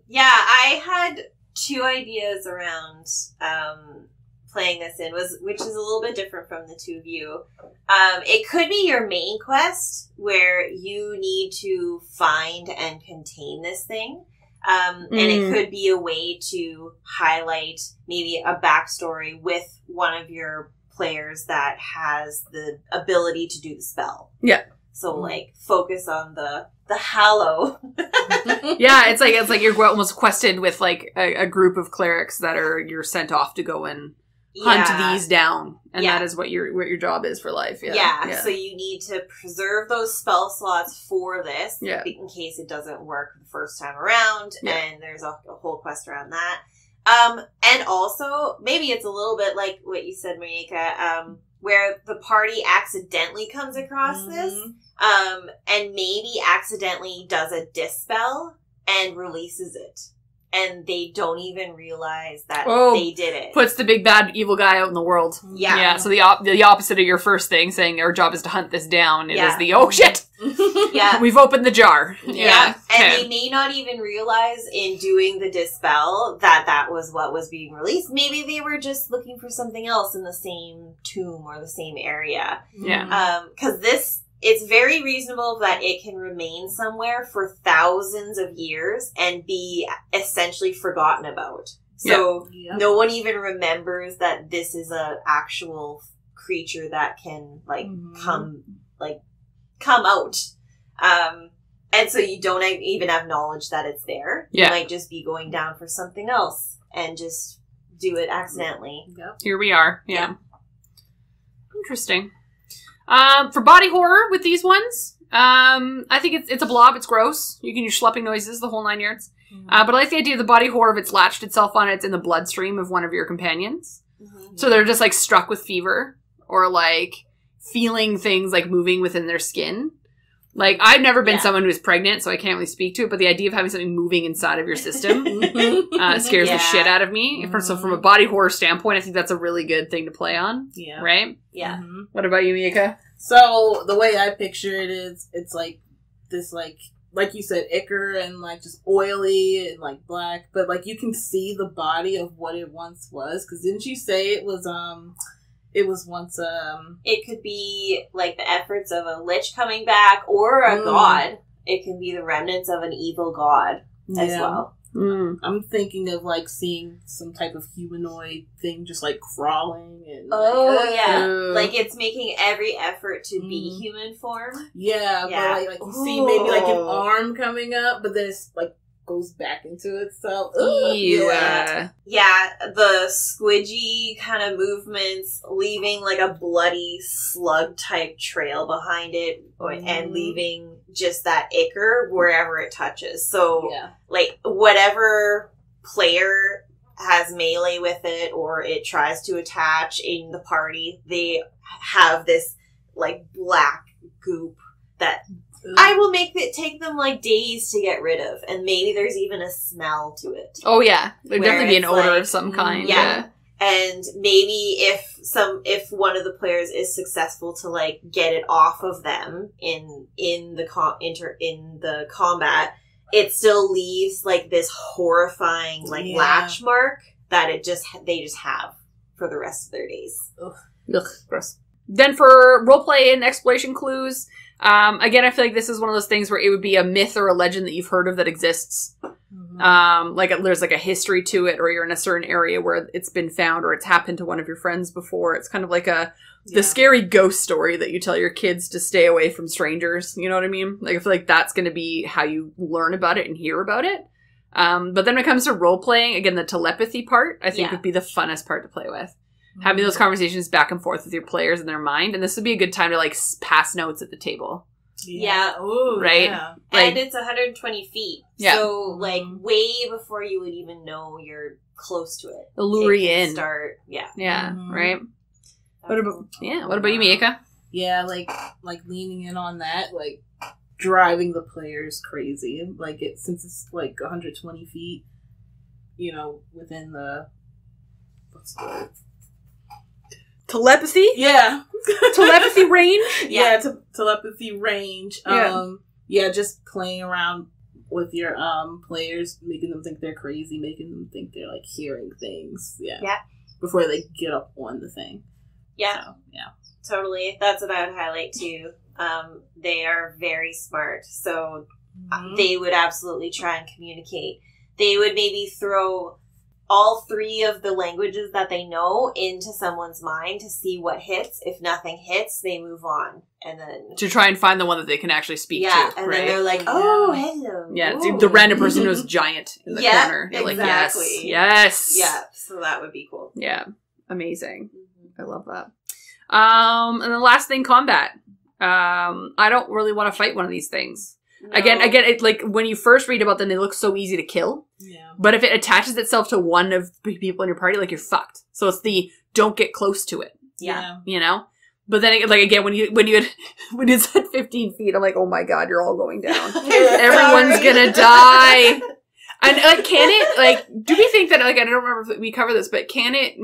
Yeah, I had 2 ideas around playing this in which is a little bit different from the two of you. It could be your main quest where you need to find and contain this thing. And it could be a way to highlight maybe a backstory with one of your players that has the ability to do the spell. Yeah. So, like, focus on the hallow. Yeah, it's like you're almost quested with, like, a group of clerics that you're sent off to go and hunt these down. And that is what your job is for life. Yeah. So you need to preserve those spell slots for this in case it doesn't work the first time around. Yeah. And there's a whole quest around that. And also, maybe it's a little bit like what you said, Miaca, where the party accidentally comes across this, and maybe accidentally does a dispel and releases it. And they don't even realize that they did it. Puts the big bad evil guy out in the world. Yeah. Yeah, so the opposite of your first thing, saying our job is to hunt this down, it is the, oh shit! Yeah. We've opened the jar. Yeah. And they may not even realize in doing the dispel that was what was being released. Maybe they were just looking for something else in the same tomb or the same area. Yeah. Because it's very reasonable that it can remain somewhere for thousands of years and be essentially forgotten about. So no one even remembers that this is a actual creature that can come out. And so you don't even have knowledge that it's there. You might just be going down for something else and just do it accidentally. Yep. Here we are. Yeah. Interesting. For body horror with these ones, I think it's a blob. It's gross. You can use schlepping noises, the whole 9 yards. But I like the idea of the body horror if it's latched itself on it's in the bloodstream of one of your companions. So they're just like struck with fever or like feeling things like moving within their skin. Like, I've never been someone who's pregnant, so I can't really speak to it, but the idea of having something moving inside of your system scares the shit out of me. So from a body horror standpoint, I think that's a really good thing to play on. Yeah. Right? Yeah. What about you, Miaca? So, the way I picture it is, it's like this, like you said, ichor and like just oily and like black, but like you can see the body of what it once was, because didn't you say it was once it could be like the efforts of a lich coming back or a god. It can be the remnants of an evil god as well. I'm thinking of like seeing some type of humanoid thing just like crawling and like it's making every effort to be human form. Yeah. But like you see maybe like an arm coming up, but then it's like goes back into itself. Yeah, the squidgy kind of movements, leaving like a bloody slug type trail behind it, and leaving just that ichor wherever it touches. So, like, whatever player has melee with it or it tries to attach in the party, they have this like black goop that I will make it take them like days to get rid of, and maybe there's even a smell to it. Oh yeah, there'd definitely be an odor of some kind. Yeah. And maybe if one of the players is successful to like get it off of them in the combat, it still leaves like this horrifying like latch mark that they just have for the rest of their days. Ugh, gross. Then for roleplay and exploration clues. Again, I feel like this is one of those things where it would be a myth or a legend that you've heard of that exists. There's like a history to it, or you're in a certain area where it's been found, or it's happened to one of your friends before. It's kind of like the scary ghost story that you tell your kids to stay away from strangers. You know what I mean? Like, I feel like that's going to be how you learn about it and hear about it. But then when it comes to role playing, again, the telepathy part, I think would be the funnest part to play with. Having those conversations back and forth with your players in their mind. And this would be a good time to, like, pass notes at the table. Yeah. Ooh, right? Yeah. Like, and it's 120 feet. Yeah. So, like, way before you would even know you're close to it. Lure you in. Start, yeah. Yeah, right? What about you, Miaca? Yeah, like leaning in on that, like, driving the players crazy. Like, since it's, like, 120 feet, you know, within the... What's the word? Telepathy? Yeah. Telepathy range? Yeah, telepathy range. Just playing around with your players, making them think they're crazy, making them think they're like hearing things. Yeah. before they get up on the thing. Yeah. So, yeah. Totally. That's what I would highlight too. They are very smart. So they would absolutely try and communicate. They would maybe throw all 3 of the languages that they know into someone's mind to see what hits. If nothing hits, they move on. And then... to try and find the one that they can actually speak to. And then they're like, oh, hello. Yeah, it's the random person who's giant in the corner. You're exactly. Like, yes. Yeah, so that would be cool. Yeah, amazing. I love that. And the last thing, combat. I don't really want to fight one of these things. No. Again, it, like, when you first read about them, they look so easy to kill. Yeah. But if it attaches itself to one of the people in your party, like, you're fucked. So it's the don't get close to it. Yeah. You know? But then, like, again, when you said 15 feet, I'm like, oh my god, you're all going down. Everyone's gonna die. And, like, can it, like, do we think that, like, I don't remember if we covered this, but can it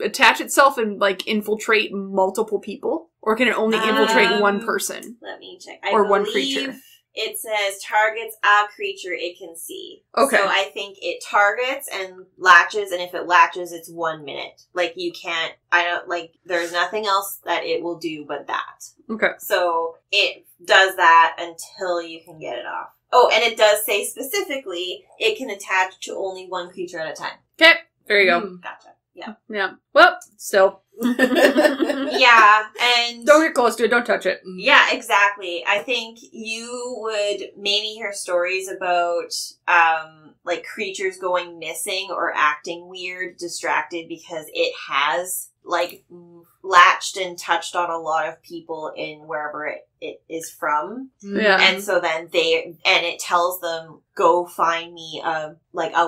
attach itself and, like, infiltrate multiple people? Or can it only infiltrate one person? Let me check. Or one creature? It says targets a creature it can see. Okay. So I think it targets and latches, and if it latches, it's 1 minute. Like, you can't, there's nothing else that it will do but that. Okay. So it does that until you can get it off. Oh, and it does say specifically it can attach to only one creature at a time. Okay. There you go. Gotcha. Yeah. Yeah. Well, still. Yeah, and... don't get close to it. Don't touch it. Yeah, exactly. I think you would maybe hear stories about, like, creatures going missing or acting weird, distracted, because it has, like, latched and touched on a lot of people in wherever it is from. Yeah. And so then it tells them, go find me a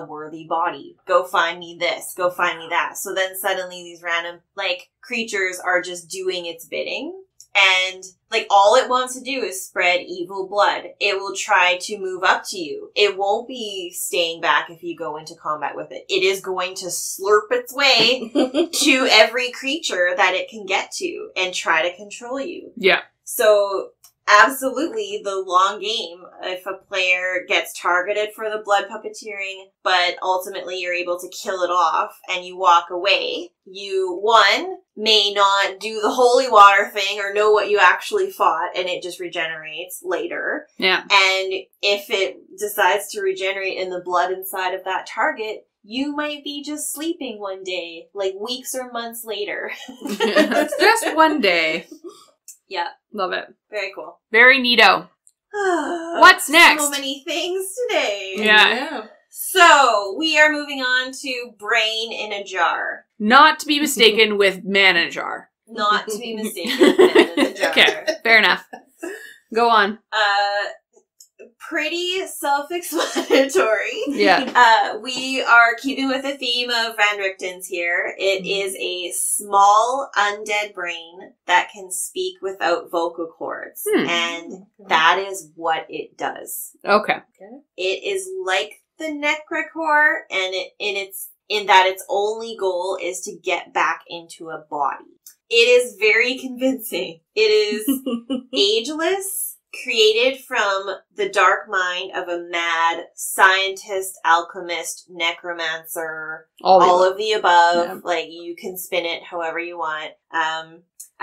worthy body. Go find me this. Go find me that. So then suddenly these random, like, creatures are just doing its bidding. And, like, all it wants to do is spread evil blood. It will try to move up to you. It won't be staying back if you go into combat with it. It is going to slurp its way to every creature that it can get to and try to control you. Yeah. So, absolutely, the long game, if a player gets targeted for the blood puppeteering, but ultimately you're able to kill it off and you walk away, you, one, may not do the holy water thing or know what you actually fought, and it just regenerates later. Yeah. And if it decides to regenerate in the blood inside of that target, you might be just sleeping one day, like weeks or months later. Just one day. Yeah. Love it. Very cool. Very neato. What's next? So many things today. Yeah. So, we are moving on to Brain in a Jar. Not to be mistaken with Man in a Jar. Not to be mistaken with Man in a Jar. Okay, fair enough. Go on. Pretty self-explanatory. Yeah. We are keeping with the theme of Van Richten's here. It is a small undead brain that can speak without vocal cords. And that is what it does. Okay. It is like the Necrichor, and in that its only goal is to get back into a body. It is very convincing. It is ageless, created from the dark mind of a mad scientist, alchemist, necromancer, all of the above. Yeah. Like, you can spin it however you want.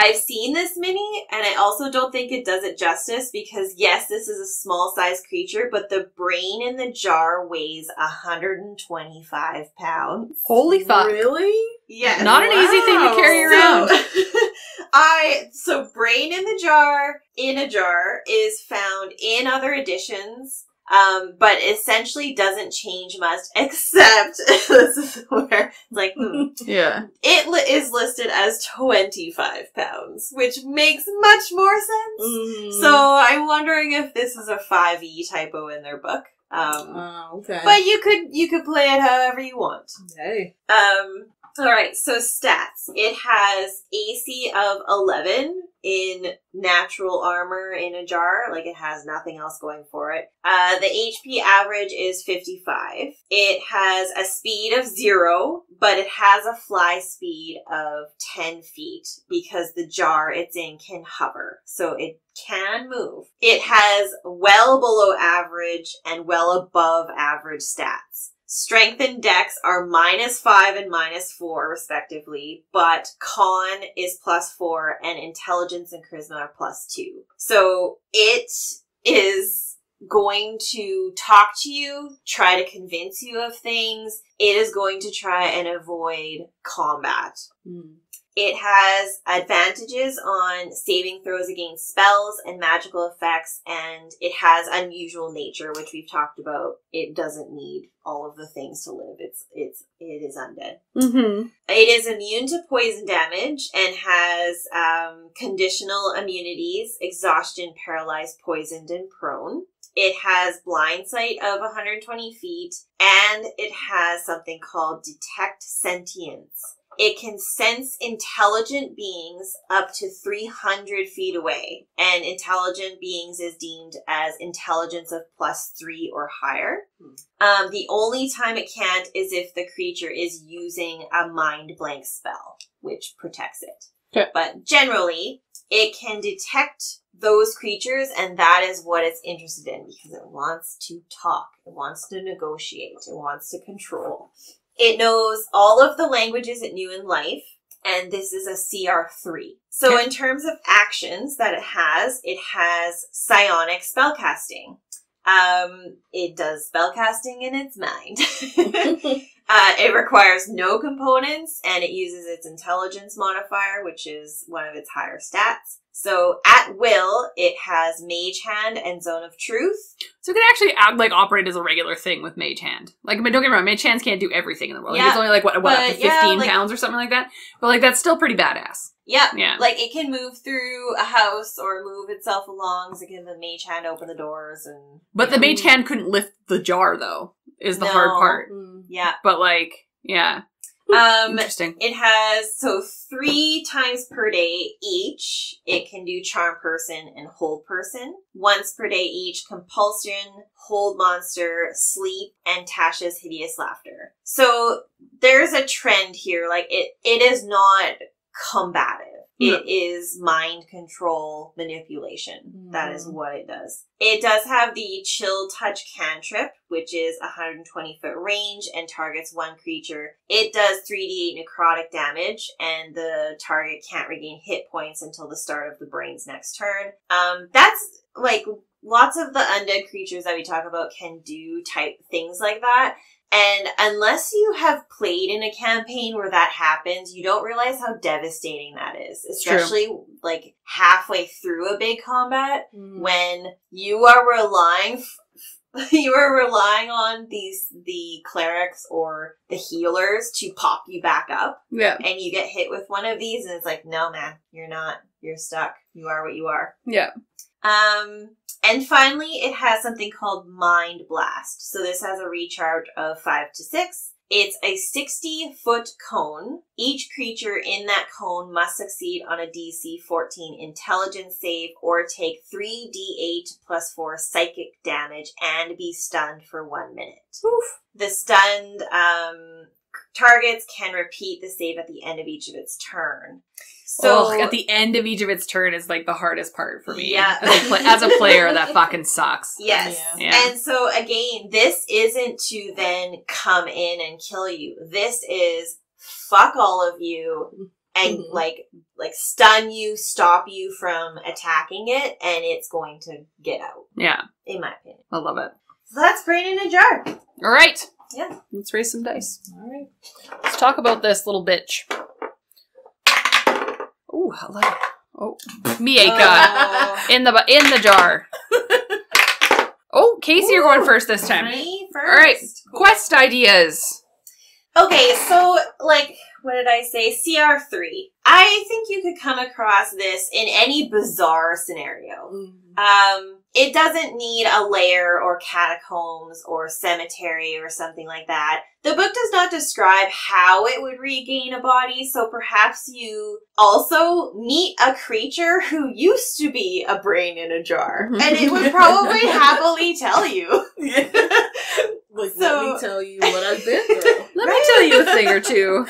I've seen this mini, and I also don't think it does it justice, because yes, this is a small-sized creature, but the brain in the jar weighs 125 pounds. Holy fuck. Really? Yeah. Not an easy thing to carry around. So brain in a jar is found in other editions, but essentially doesn't change much, except, this is where it's like, Yeah. It is listed as 25 pounds, which makes much more sense. So I'm wondering if this is a 5e typo in their book. Okay. But you could play it however you want. Okay. Alright, so stats. It has AC of 11 in natural armor in a jar. Like, it has nothing else going for it. The HP average is 55. It has a speed of 0, but it has a fly speed of 10 feet because the jar it's in can hover. So it can move. It has well below average and well above average stats. Strength and Dex are -5 and -4 respectively, but Con is +4 and Intelligence and Charisma are +2. So it is going to talk to you, try to convince you of things. It is going to try and avoid combat. It has advantages on saving throws against spells and magical effects, and it has unusual nature, which we've talked about. It doesn't need all of the things to live. It is undead. It is immune to poison damage and has conditional immunities: exhaustion, paralyzed, poisoned, and prone. It has blind sight of 120 feet, and it has something called Detect Sentience. It can sense intelligent beings up to 300 feet away, and intelligent beings is deemed as intelligence of +3 or higher. The only time it can't is if the creature is using a mind blank spell, which protects it. Okay. But generally, it can detect those creatures, and that is what it's interested in because it wants to talk, it wants to negotiate, it wants to control. It knows all of the languages it knew in life, and this is a CR3. So in terms of actions that it has psionic spellcasting. It does spellcasting in its mind. It requires no components, and it uses its intelligence modifier, which is one of its higher stats. So at will, it has Mage Hand and Zone of Truth. So it can actually operate as a regular thing with Mage Hand. Like, I mean, don't get me wrong, Mage Hands can't do everything in the world. Yeah, Like, it's only up to 15 like, pounds or something like that. But like, that's still pretty badass. Yeah. Like, it can move through a house or move itself along, so it can the Mage Hand open the doors and... But the Mage Hand couldn't lift the jar, though, is the hard part. Yeah. But like, yeah. Interesting. It has, 3 times per day each. It can do Charm Person and Hold Person. Once per day each, Compulsion, Hold Monster, Sleep, and Tasha's Hideous Laughter. So there's a trend here. Like, it is not combative. It is mind control manipulation. That is what it does. It does have the Chill Touch cantrip, which is 120-foot range and targets one creature. It does 3d8 necrotic damage, and the target can't regain hit points until the start of the brain's next turn. That's, like, lots of the undead creatures that we talk about can do type things like that. And unless you have played in a campaign where that happens, you don't realize how devastating that is. Especially, like, halfway through a big combat, when you are relying on the clerics or the healers to pop you back up. Yeah. And you get hit with one of these, and it's like, no, man, you're not. You're stuck. You are what you are. Yeah. And finally, it has something called Mind Blast. So this has a recharge of 5 to 6. It's a 60-foot cone. Each creature in that cone must succeed on a DC 14 intelligence save or take 3d8 plus 4 psychic damage and be stunned for 1 minute. Oof. The stunned targets can repeat the save at the end of each of its turn. So at the end of each of its turn is like the hardest part for me. Yeah. As a player, that fucking sucks. Yes. Yeah. And so again, this isn't to then come in and kill you. This is fuck all of you and like stun you, stop you from attacking it, and it's going to get out. Yeah. In my opinion. I love it. So that's Brain in a Jar. All right. Yeah. Let's raise some dice. All right. Let's talk about this little bitch. Ooh, I love it. Oh, Miaca in the jar. Oh, Casey, you're going first this time. Me first. All right, Cool. quest ideas. Okay, so like, what did I say? CR3. I think you could come across this in any bizarre scenario. It doesn't need a lair or catacombs or cemetery or something like that. The book does not describe how it would regain a body, so perhaps you also meet a creature who used to be a brain in a jar, and it would probably happily tell you. Like, let me tell you what I've been through. Let me tell you a thing or two.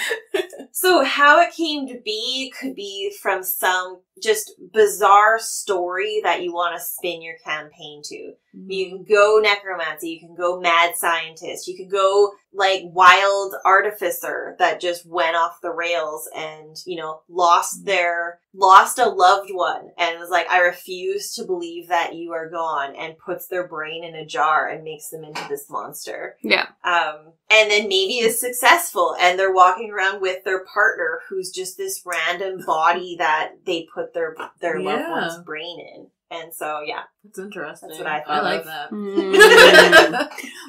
So how it came to be could be from some just bizarre story that you want to spin your campaign to. You can go necromancy, you can go mad scientist, you can go like wild artificer that just went off the rails and, you know, lost a loved one and was like, I refuse to believe that you are gone, and puts their brain in a jar and makes them into this monster. Yeah. And then maybe is successful and they're walking around with their partner who's just this random body that they put their loved one's brain in. And so, yeah. That's interesting. That's what I thought. I like of. that.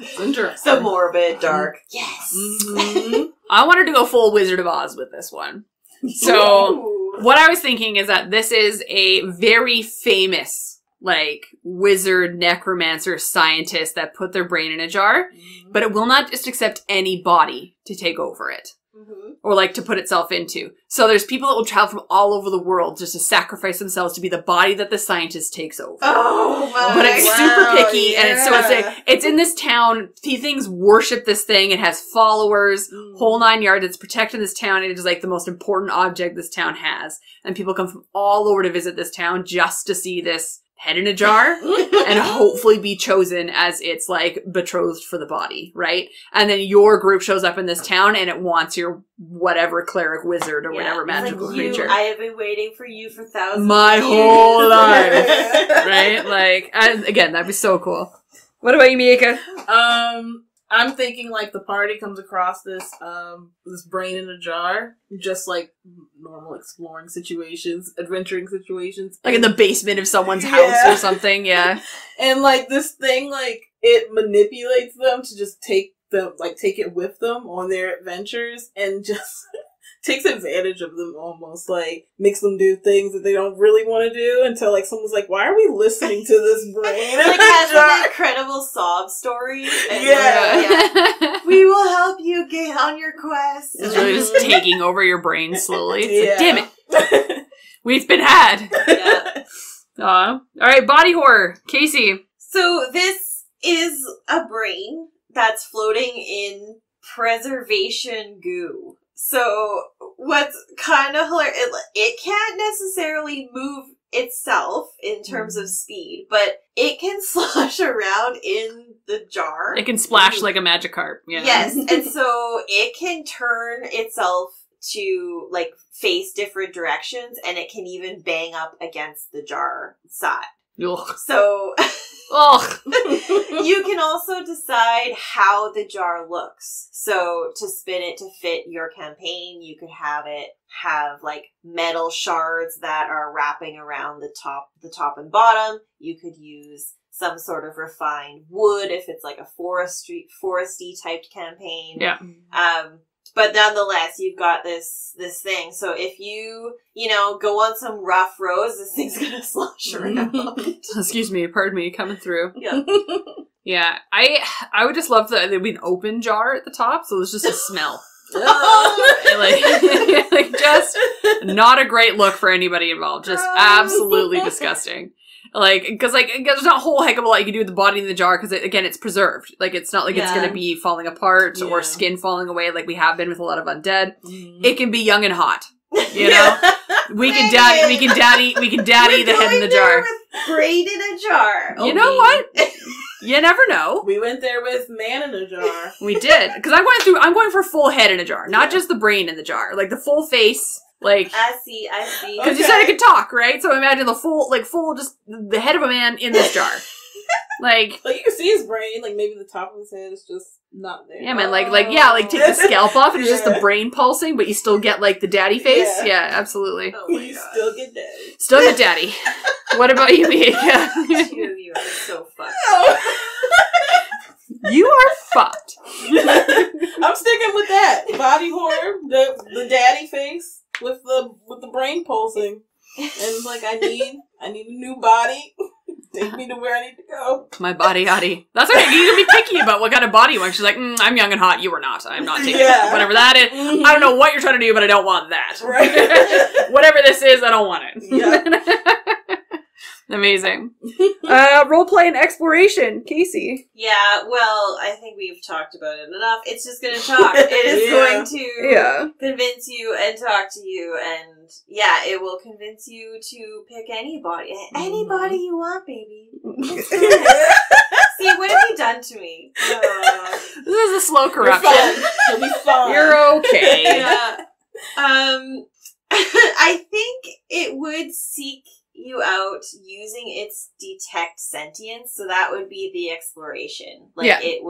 It's interesting. So morbid, dark. Yes. Mm-hmm. I wanted to go full Wizard of Oz with this one. So, what I was thinking is that this is a very famous, like, wizard, necromancer, scientist that put their brain in a jar, but it will not just accept any body to take over it. Or, like, to put itself into. So there's people that will travel from all over the world just to sacrifice themselves to be the body that the scientist takes over. Oh, my But it's super picky, and it's in this town. Things worship this thing. It has followers, whole 9 yards. It's protecting this town. It is, like, the most important object this town has. And people come from all over to visit this town just to see this head in a jar and hopefully be chosen as its, like, betrothed for the body, right? And then your group shows up in this town and it wants your whatever cleric wizard or whatever magical creature. I have been waiting for you for thousands My of years. whole life. Right? Like, and again, that'd be so cool. What about you, Miaca? I'm thinking like the party comes across this brain in a jar, just like normal exploring situations, adventuring situations. Like in the basement of someone's house or something, yeah. And like this thing, like it manipulates them to just take it with them on their adventures and just takes advantage of them almost, like makes them do things that they don't really want to do until like someone's like, why are we listening to this brain? Like has an incredible sob story. And yeah. We will help you get on your quest. It's really just taking over your brain slowly. It's like, damn it. We've been had. Yeah. All right, body horror. Casey. So this is a brain that's floating in preservation goo. So what's kind of hilarious, it can't necessarily move itself in terms of speed, but it can slosh around in the jar. It can splash like a Magikarp. You know? Yes, and so it can turn itself to like face different directions, and it can even bang up against the jar side. Ugh. So Ugh. you can also decide how the jar looks. So to spin it to fit your campaign, you could have it have like metal shards that are wrapping around the top and bottom. You could use some sort of refined wood if it's like a foresty typed campaign. Yeah. But nonetheless, you've got this thing. So if you go on some rough roads, this thing's gonna slosh around. Excuse me, pardon me, coming through. Yeah. Yeah, I would just love there'd be an open jar at the top, so there's just a smell. like just not a great look for anybody involved. Just absolutely disgusting. Like, because there's not a whole heck of a lot you can do with the body in the jar, because again, it's preserved. Like, it's not like it's going to be falling apart or skin falling away like we have been with a lot of Undead. It can be young and hot. You know, we can daddy the head in the jar. Brain in a jar. You know what? You never know. We went there with man in a jar. We did, because I'm going for full head in a jar, not just the brain in the jar, like the full face. Like, I see. Because you said it could talk, right? So imagine the full, just the head of a man in this jar. Like you can see his brain, like maybe the top of his head is just not there. Yeah, man, like take the scalp off and it's just the brain pulsing, but you still get like the daddy face. Yeah, absolutely. Oh my you God. still get daddy. Still get daddy. What about you, Miaca? Two of you are so fucked. You are fucked. I'm sticking with that body horror, the daddy face with the brain pulsing, and it's like I need a new body. Take me to where I need to go. My body yaddy. That's okay. You can be picky about what kind of body you want. She's like, I'm young and hot. You are not. I'm not taking whatever that is. I don't know what you're trying to do, but I don't want that. Right. Whatever this is, I don't want it. Yeah. Amazing. Roleplay and exploration. Casey. Yeah, well, I think we've talked about it enough. It's just going to talk. It is going to convince you and talk to you, and it will convince you to pick anybody. Anybody you want, baby. See, what have you done to me? This is a slow corruption. You'll be fine. You're okay. Yeah. I think it would seek you out using its detect sentience, so that would be the exploration. Like, yeah. it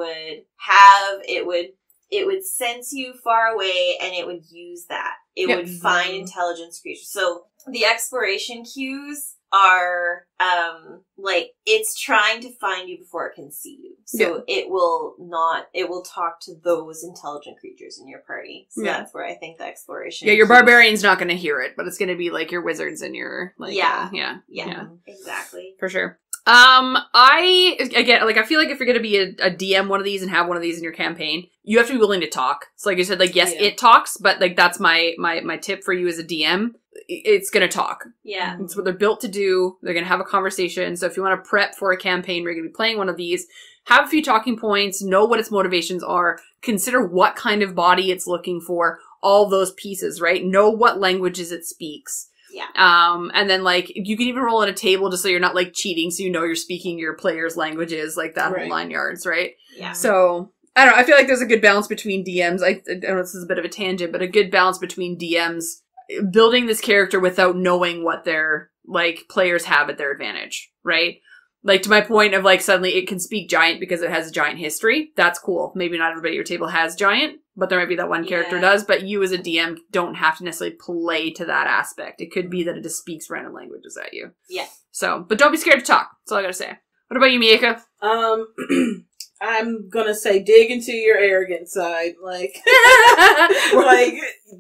would sense you far away, and it would use that. It would find intelligence creatures. So the exploration cues are, like, it's trying to find you before it can see you. So it will talk to those intelligent creatures in your party. So that's where I think the exploration. Yeah, your barbarian's not going to hear it, but it's going to be like your wizards and your, like, yeah, exactly. For sure. I feel like if you're going to be a DM one of these and have one of these in your campaign, you have to be willing to talk. So like you said, like, yes, it talks, but like, that's my tip for you as a DM. It's going to talk. Yeah. It's what they're built to do. They're going to have a conversation. So if you want to prep for a campaign where you're going to be playing one of these, have a few talking points, know what its motivations are, consider what kind of body it's looking for, all those pieces, right? Know what languages it speaks. Yeah. And then, like, you can even roll at a table just so you're not, like, cheating, so you know you're speaking your players' languages, like that whole 9 yards, right? Yeah. So, I don't know, I feel like there's a good balance between DMs. I know this is a bit of a tangent, but a good balance between DMs building this character without knowing what their, like, players have at their advantage, right? Like, to my point of, like, suddenly it can speak giant because it has a giant history. That's cool. Maybe not everybody at your table has giant, but there might be that one character does. But you as a DM don't have to necessarily play to that aspect. It could be that it just speaks random languages at you. Yeah. So, but don't be scared to talk. That's all I gotta say. What about you, Miaca? I'm gonna say dig into your arrogant side. Like, like,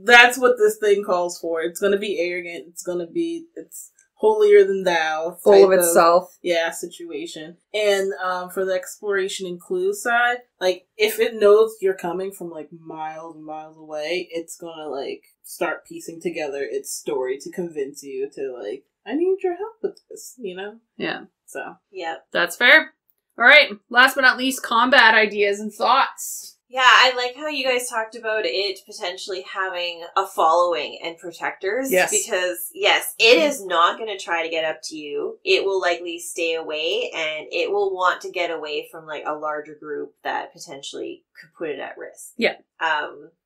that's what this thing calls for. It's gonna be arrogant. It's holier than thou. Full of itself. Situation. And for the exploration and clue side, like, if it knows you're coming from, like, miles and miles away, it's gonna, like, start piecing together its story to convince you to, like, I need your help with this, you know? Yeah. So. Yeah. That's fair. All right. Last but not least, combat ideas and thoughts. Yeah, I like how you guys talked about it potentially having a following and protectors. Yes. Because, yes, it is not going to try to get up to you. It will likely stay away, and it will want to get away from, like, a larger group that potentially could put it at risk. Yeah.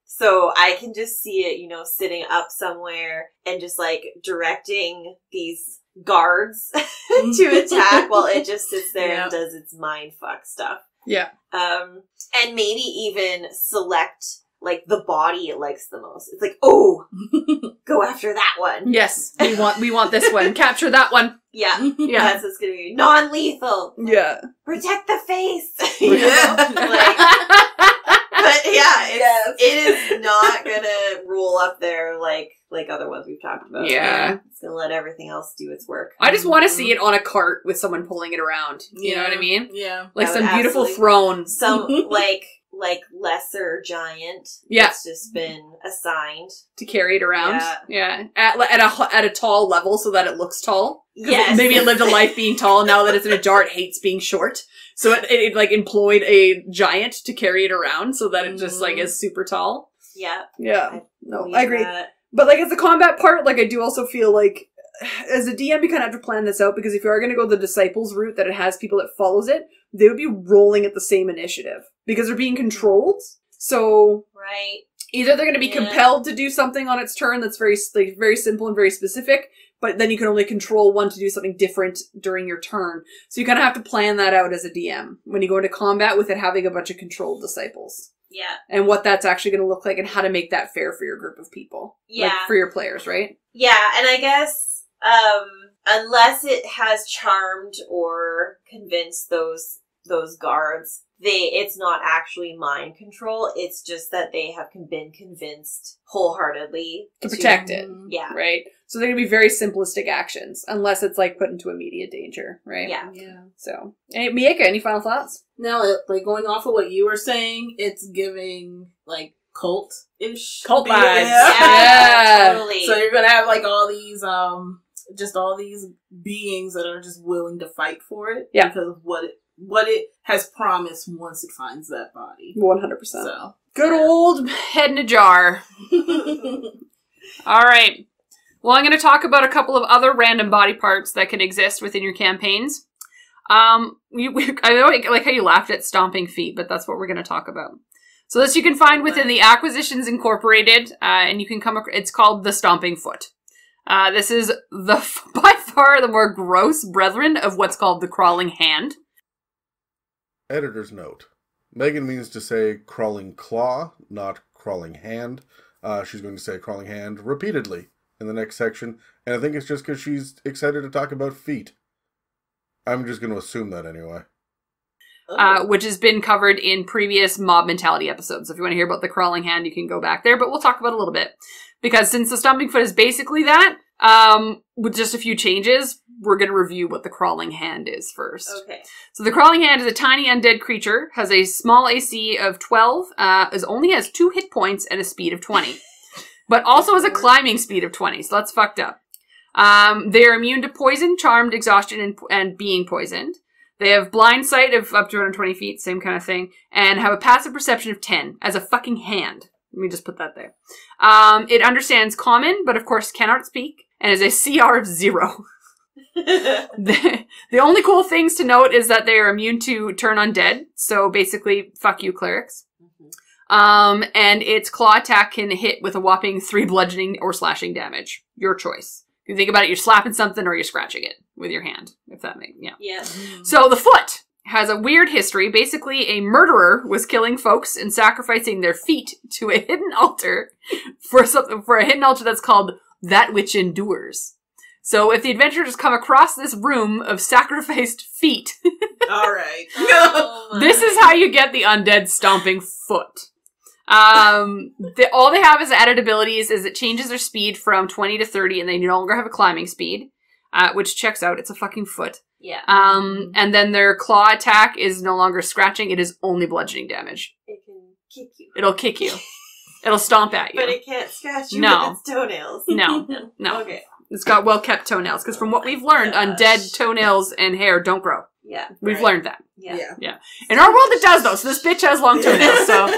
So I can just see it, you know, sitting up somewhere and just, like, directing these guards to attack while it just sits there and does its mindfuck stuff. Yeah. And maybe even select, like, the body it likes the most. It's like, oh, go after that one. Yes. We want this one. Capture that one. Yeah. Yeah. That's what's gonna be non-lethal. Yeah. Protect the face. You know? But yeah, it is not gonna roll up there like other ones we've talked about. Yeah. It's gonna let everything else do its work. I just want to see it on a cart with someone pulling it around. You know what I mean? Yeah. Like some beautiful throne. Some, like lesser giant. Yeah. That's just been assigned. To carry it around. Yeah. At a tall level so that it looks tall. Yes. Maybe it lived a life being tall. Now that it's in a jar, it hates being short. So it like employed a giant to carry it around so that it just like is super tall. Yeah. Yeah. I agree. But like as the combat part, like I do also feel like as a DM you kind of have to plan this out, because if you are going to go the disciples route that it has people that follows it, they would be rolling at the same initiative because they're being controlled. So right. Either they're going to be compelled to do something on its turn that's very simple and very specific, but then you can only control one to do something different during your turn. So you kind of have to plan that out as a DM when you go into combat with it having a bunch of controlled disciples. Yeah. And what that's actually going to look like and how to make that fair for your group of people. Yeah. Like for your players, right? Yeah, and I guess unless it has charmed or convinced those guards, it's not actually mind control. It's just that they have been convinced wholeheartedly to protect it. Yeah. Right? So they're going to be very simplistic actions, unless it's like put into immediate danger, right? Yeah. So, hey, Miaca, any final thoughts? No, like going off of what you were saying, it's giving like cult-ish. Cult vibes. Yeah. Totally. So you're going to have like all these, just all these beings that are just willing to fight for it. Yeah. Because of what it has promised once it finds that body. 100%. So. Good old head in a jar. All right. Well, I'm going to talk about a couple of other random body parts that can exist within your campaigns. I know, like how you laughed at Stomping Feet, but that's what we're going to talk about. So this you can find within the Acquisitions Incorporated, and you can it's called the Stomping Foot. This is by far the more gross brethren of what's called the Crawling Hand. Editor's note. Megan means to say crawling claw, not crawling hand. She's going to say crawling hand repeatedly in the next section, and I think it's just because she's excited to talk about feet. I'm just going to assume that anyway. Which has been covered in previous Mob Mentality episodes. If you want to hear about the Crawling Hand, you can go back there, but we'll talk about it a little bit. Because since the Stomping Foot is basically that, with just a few changes, we're going to review what the Crawling Hand is first. Okay. So the Crawling Hand is a tiny undead creature, has a small AC of 12, only has 2 hit points and a speed of 20. But also has a climbing speed of 20, so that's fucked up. They are immune to poison, charmed, exhaustion, and being poisoned. They have blind sight of up to 120 feet, same kind of thing, and have a passive perception of 10 as a fucking hand. Let me just put that there. It understands common, but of course cannot speak, and is a CR of 0. The only cool things to note is that they are immune to turn undead, so basically, fuck you, clerics. And its claw attack can hit with a whopping 3 bludgeoning or slashing damage. Your choice. If you think about it, you're slapping something or you're scratching it with your hand, if that makes, Yeah. So the foot has a weird history. Basically, a murderer was killing folks and sacrificing their feet to a hidden altar for a hidden altar that's called That Which Endures. So if the adventurers come across this room of sacrificed feet, All right. this is how you get the undead stomping foot. All they have as added abilities is it changes their speed from 20 to 30 and they no longer have a climbing speed, which checks out. It's a fucking foot. Yeah. And then their claw attack is no longer scratching. It is only bludgeoning damage. It can kick you. It'll kick you. It'll stomp at you. But it can't scratch you No. with its toenails. No. Okay. It's got well-kept toenails, because from what we've learned, undead toenails and hair don't grow. Yeah. We've learned that. Yeah. In our world, it does, though, so this bitch has long toenails, so...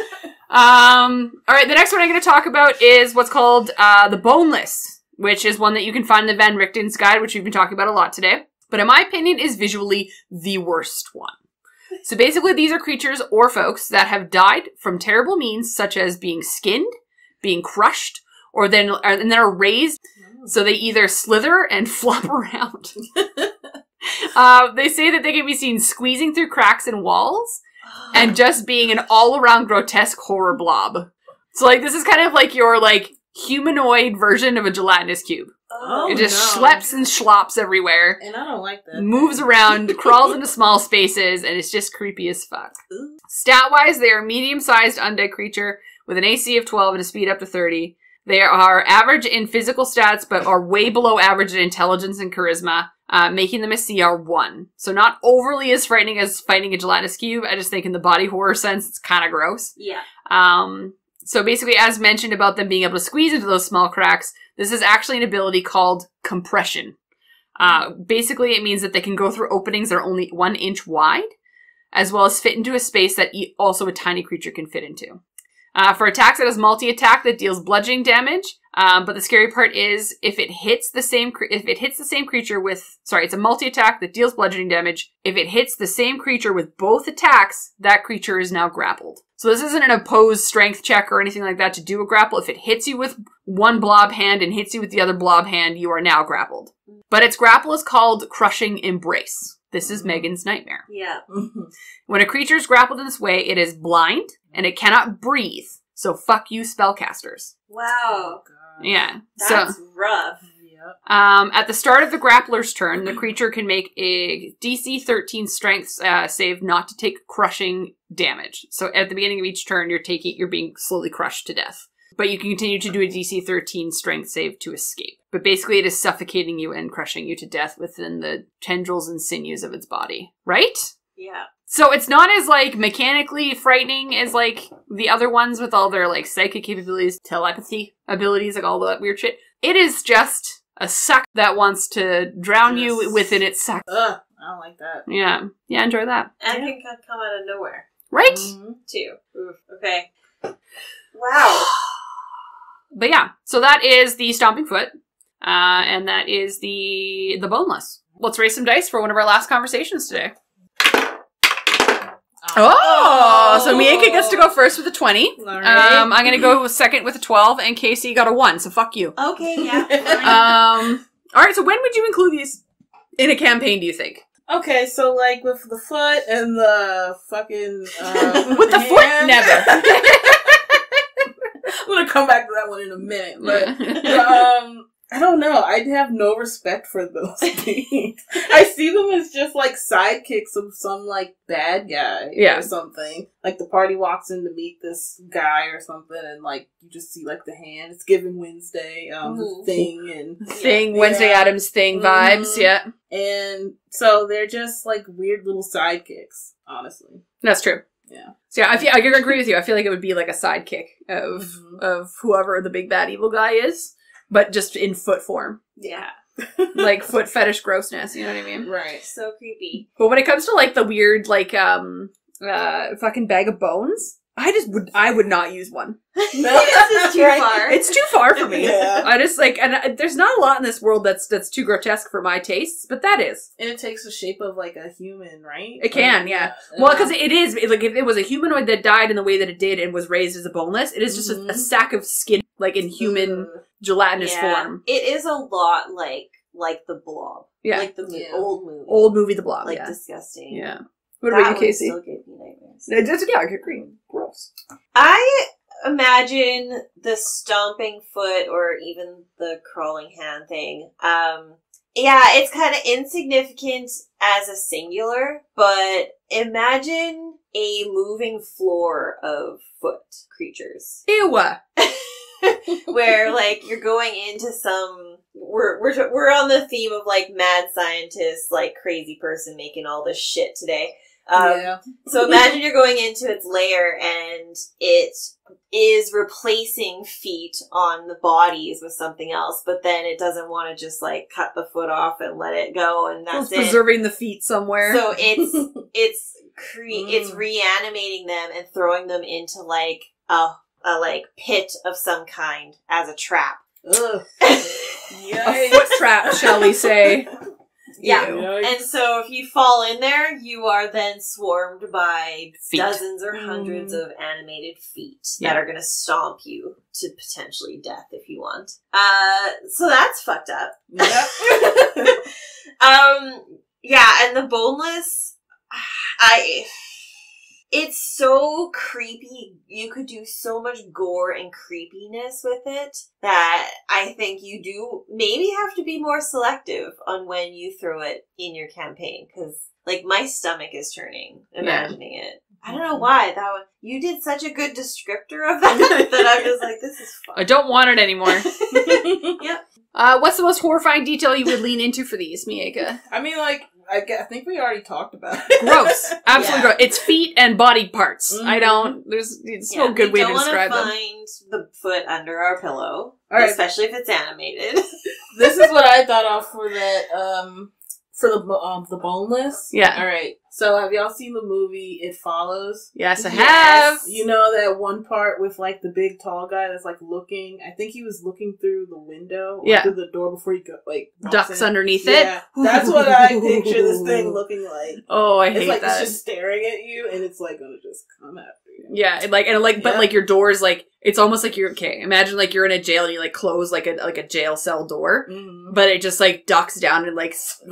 Alright, the next one I'm going to talk about is what's called, the Boneless, which is one that you can find in the Van Richten's Guide, which we've been talking about a lot today. But in my opinion, is visually the worst one. So basically, these are creatures or folks that have died from terrible means, such as being skinned, being crushed, and then are raised, so they either slither and flop around. They say that they can be seen squeezing through cracks in walls, and just being an all-around grotesque horror blob. So, like, this is kind of like your, like, humanoid version of a gelatinous cube. Oh, it just schleps and slops everywhere. And I don't like that. Moves around, crawls into small spaces, and it's just creepy as fuck. Ooh. Stat-wise, they are a medium-sized undead creature with an AC of 12 and a speed up to 30. They are average in physical stats, but are way below average in intelligence and charisma, making them a CR1. So not overly as frightening as fighting a gelatinous cube. I just think in the body horror sense, it's kind of gross. Yeah. So basically, as mentioned about them being able to squeeze into those small cracks, this is actually an ability called compression. Basically, it means that they can go through openings that are only 1 inch wide, as well as fit into a space that also a tiny creature can fit into. For attacks, it has multi-attack that deals bludgeoning damage. But the scary part is if it hits the same creature with, it's a multi-attack that deals bludgeoning damage. If it hits the same creature with both attacks, that creature is now grappled. So this isn't an opposed strength check or anything like that to do a grapple. If it hits you with one blob hand and hits you with the other blob hand, you are now grappled. But its grapple is called Crushing Embrace. This is Megan's nightmare. Yeah. When a creature is grappled in this way, it is blind and it cannot breathe. So fuck you, spellcasters. Wow. Yeah. That's rough. At the start of the grappler's turn, the creature can make a DC 13 strength save not to take crushing damage. So at the beginning of each turn, you're being slowly crushed to death. But you can continue to do a DC 13 strength save to escape. But basically it is suffocating you and crushing you to death within the tendrils and sinews of its body. Right? Yeah. So it's not as, like, mechanically frightening as, like, the other ones with all their, like, psychic capabilities, telepathy abilities, like all that weird shit. It is just a suck that wants to drown you within its suck. Ugh, I don't like that. Yeah. Yeah, enjoy that. And it can come out of nowhere. Right? Too. Oof. Okay. Wow. But yeah, so that is the Stomping Foot. And that is the Boneless. Let's raise some dice for one of our last conversations today. Oh, so Miaca gets to go first with a 20. All right. I'm going to go second with a 12, and Casey got a 1, so fuck you. Okay, yeah. All right, so when would you include these in a campaign, do you think? Okay, so like with the foot and the fucking With the foot? hand. Never. I'm gonna come back to that one in a minute, but I don't know. I have no respect for those things. I see them as just like sidekicks of some like bad guy or something. Like the party walks in to meet this guy or something, and like you just see like the hand. It's giving Wednesday Thing and Thing, Wednesday Addams Thing vibes, yeah. And so they're just like weird little sidekicks, honestly. That's true. Yeah. So yeah, I agree with you. I feel like it would be like a sidekick of whoever the big bad evil guy is, but just in foot form. Yeah. Like foot fetish grossness, you know what I mean? Right. So creepy. But when it comes to like the weird like fucking bag of bones, I would not use one. This is too far. It's too far for me. Yeah. I just like, and there's not a lot in this world that's too grotesque for my tastes, but that is. And it takes the shape of like a human, right? It can, yeah. Well, because it is like if it was a humanoid that died in the way that it did and was raised as a boneless, it is just a sack of skin, like in human gelatinous form. It is a lot like the Blob. Yeah, like the old movie, The Blob. like yeah. disgusting. Yeah. What about you, Casey? Still gave me nightmares. Yeah, I agree. Gross. I imagine the stomping foot or even the crawling hand thing. Yeah, it's kind of insignificant as a singular, but imagine a moving floor of foot creatures. Ew. Where like you're going into some we're on the theme of like mad scientist, like crazy person making all this shit today. So imagine you're going into its lair and it is replacing feet on the bodies with something else, but then it doesn't want to just like cut the foot off and let it go, and that's it. Preserving the feet somewhere. So it's reanimating them and throwing them into like a like pit of some kind as a trap. Ugh. A foot trap, shall we say. Yeah. Yikes. And so if you fall in there, you are then swarmed by feet. Dozens or hundreds of animated feet that are going to stomp you to potentially death if you want. So that's fucked up. Yep. Yeah, and the boneless, it's so creepy. You could do so much gore and creepiness with it that I think you do maybe have to be more selective on when you throw it in your campaign. Because, like, my stomach is turning imagining it. I don't know why. You did such a good descriptor of that that I'm just like, this is fun. I don't want it anymore. Yep. What's the most horrifying detail you would lean into for these, Miaca? I mean, like, I think we already talked about it. Gross. Absolutely gross. It's feet and body parts. There's no good way to describe them. We don't want to find the foot under our pillow, especially if it's animated. This is what I thought of for that, for the boneless. Yeah. Alright. So have y'all seen the movie It Follows? Yes, I have. You know that one part with like the big tall guy that's like looking, I think he was looking through the window or through the door before he ducks underneath it. That's what I picture this thing looking like. Oh, I hate that. It's just staring at you and it's like gonna just come after you. Yeah, but like your door's like, it's almost like you're, imagine like you're in a jail and you like close like a jail cell door, but it just like ducks down and like sits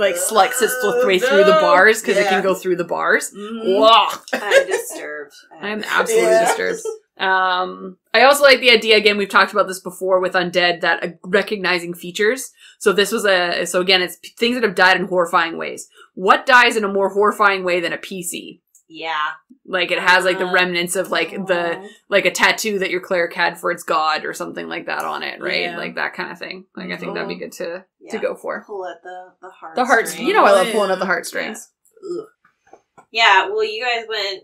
its way through the bars because it can go through the bars. I'm disturbed. I'm absolutely disturbed. I also like the idea, again, we've talked about this before with Undead, that recognizing features. So this was again, it's things that have died in horrifying ways. What dies in a more horrifying way than a PC? Yeah. Like it has like the remnants of like like a tattoo that your cleric had for its god or something like that on it, right? Yeah. Like that kind of thing. Like I think that'd be good to go for. Pull at the heartstrings. The heartstrings. You know I love pulling at the heartstrings. Yeah, well you guys went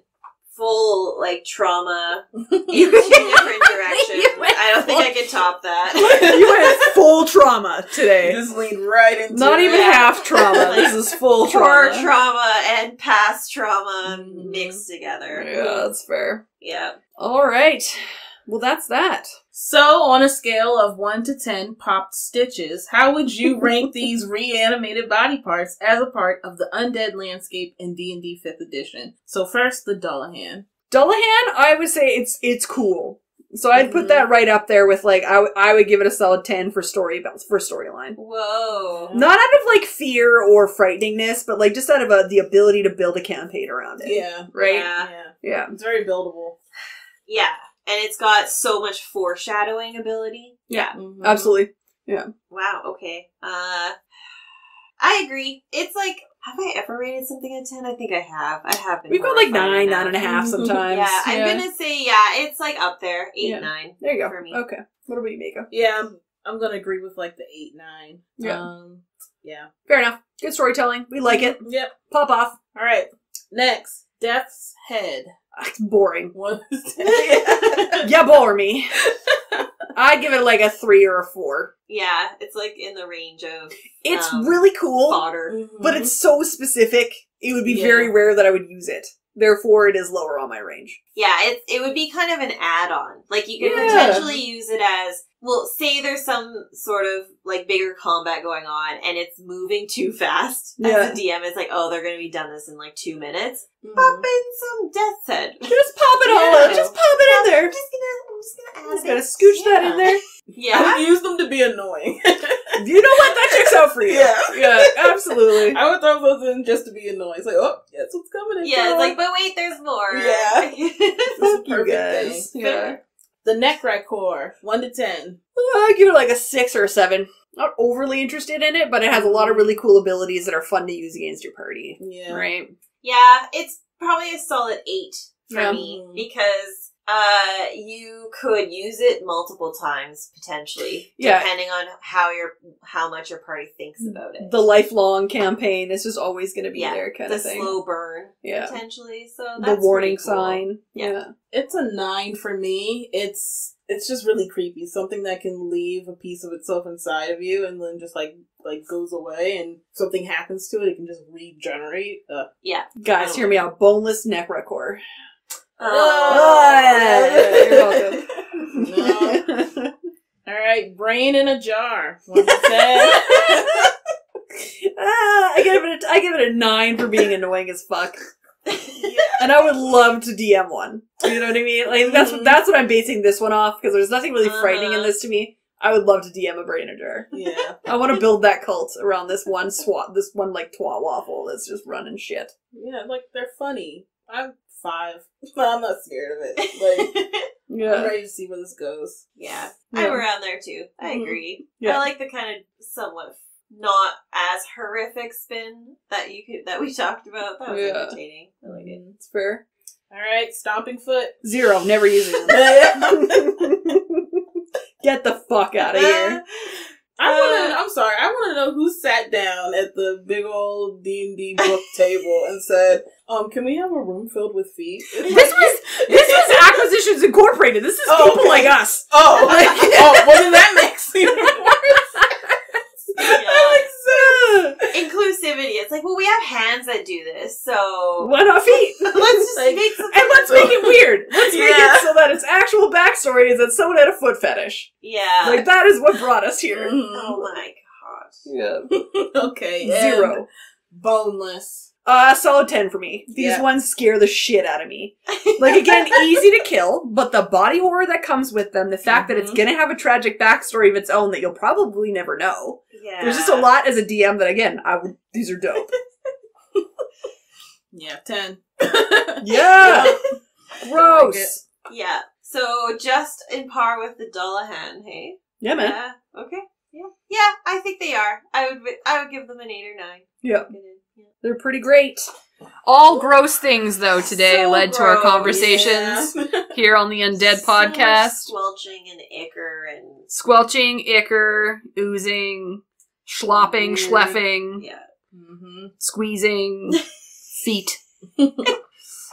full, like, trauma in two different directions. I don't think I can top that. You went full trauma today. You just leaned right into Not even half trauma. This is full trauma. Core trauma and past trauma mixed together. Yeah, that's fair. Yeah. All right. Well, that's that. So, on a scale of 1 to 10 popped stitches, how would you rank these reanimated body parts as a part of the undead landscape in D&D 5th edition? So first, the Dullahan. Dullahan, I would say it's cool. So I'd put that right up there with, like, I would give it a solid 10 for storyline. Whoa. Not out of, like, fear or frighteningness, but, like, just out of the ability to build a campaign around it. Yeah. Right? Yeah. It's very buildable. Yeah. And it's got so much foreshadowing ability. Yeah. Absolutely. Yeah. Wow, okay. I agree. It's like, have I ever rated something a 10? I think I have. I have been. We've got like 9, 9.5 sometimes. Yeah, I'm gonna say, it's like up there. 8, 9. There you go. For me. Okay. What about you, Miaca? Yeah, I'm gonna agree with like the 8, 9. Yeah. Yeah. Fair enough. Good storytelling. We like it. Yep. Pop off. Alright. Next. Death's Head. It's boring. What? You bore me. I'd give it like a 3 or a 4. Yeah, it's like in the range of It's really cool, fodder. but it's so specific, it would be very rare that I would use it. Therefore, it is lower on my range. Yeah, it would be kind of an add-on. Like, you could potentially use it as, well, say there's some sort of, like, bigger combat going on, and it's moving too fast. As the DM, it's like, oh, they're gonna be done this in, like, 2 minutes. Pop in some Death's Head. Just pop it all in. Just pop it in there. I'm just gonna add Just gotta scooch that in there. I would use them to be annoying. You know what? That checks out for you. Yeah, absolutely. I would throw those in just to be annoying. It's like, oh, guess what's coming in. Yeah, it's like, but wait, there's more. Yeah. Fuck you Perfect guys. thing. Yeah. The Necrichor, 1 to 10. I'd give it like a 6 or a 7. Not overly interested in it, but it has a lot of really cool abilities that are fun to use against your party. Yeah. Right? Yeah, it's probably a solid 8 for me, because you could use it multiple times, potentially, depending on how much your party thinks about it. The lifelong campaign is just always going to be there kind of thing. The slow burn, potentially. So that's the warning cool. sign. Yeah. It's a 9 for me. It's just really creepy. Something that can leave a piece of itself inside of you and then just like goes away, and something happens to it, it can just regenerate. Yeah. Guys, hear me out. Boneless Necrichor. You're welcome. No. Alright, Brain in a Jar. 1 to 10. I give it a 9 for being annoying as fuck. And I would love to DM one. You know what I mean? Like that's what I'm basing this one off, because there's nothing really frightening in this to me. I would love to DM a Brain in a Jar. Yeah. I want to build that cult around this one like twat waffle that's just running shit. Yeah, like they're funny. I'm 5. I'm not scared of it. Like, I'm ready to see where this goes. Yeah. I'm around there too. I agree. Yeah. I like the kind of somewhat not as horrific spin that we talked about. That was entertaining. I like it. It's fair. Alright, Stomping Foot. 0. Never using them. Get the fuck out of here. I'm sorry. I want to know who sat down at the big old D&D book table and said, can we have a room filled with feet? This was Acquisitions Incorporated. This is people like us. Well then that makes even worse. Inclusivity. It's like, well, we have hands that do this, so why not feet? Let's just make something. And let's make it weird. Let's make it so that its actual backstory is that someone had a foot fetish. Yeah. Like, that is what brought us here. Oh my gosh. Yeah. Okay. 0. Boneless. Solid 10 for me. These ones scare the shit out of me. Like, again, easy to kill, but the body horror that comes with them, the fact that it's gonna have a tragic backstory of its own that you'll probably never know. Yeah. There's just a lot as a DM that, again, these are dope. Yeah, 10. Yeah! Gross! Yeah. So, just in par with the Dullahan, hey? Yeah, man. Yeah. Okay. Yeah. Yeah, I think they are. I would give them an 8 or 9. Yeah. They're pretty great. All gross things, though, today led to our conversations here on the Undead podcast. Squelching and ichor and... Squelching, ichor, oozing, schlopping, schleffing, squeezing, feet.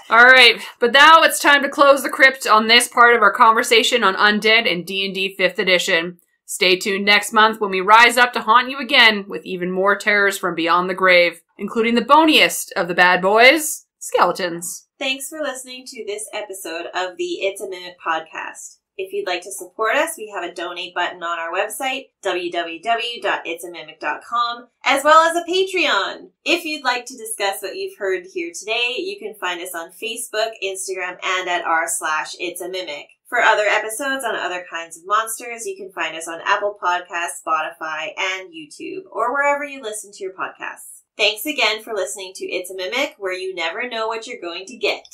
Alright, but now it's time to close the crypt on this part of our conversation on Undead and D&D 5th edition. Stay tuned next month when we rise up to haunt you again with even more terrors from beyond the grave, including the boniest of the bad boys, skeletons. Thanks for listening to this episode of the It's a Mimic podcast. If you'd like to support us, we have a donate button on our website, www.itsamimic.com, as well as a Patreon. If you'd like to discuss what you've heard here today, you can find us on Facebook, Instagram, and at r/itsamimic. For other episodes on other kinds of monsters, you can find us on Apple Podcasts, Spotify, and YouTube, or wherever you listen to your podcasts. Thanks again for listening to It's a Mimic, where you never know what you're going to get.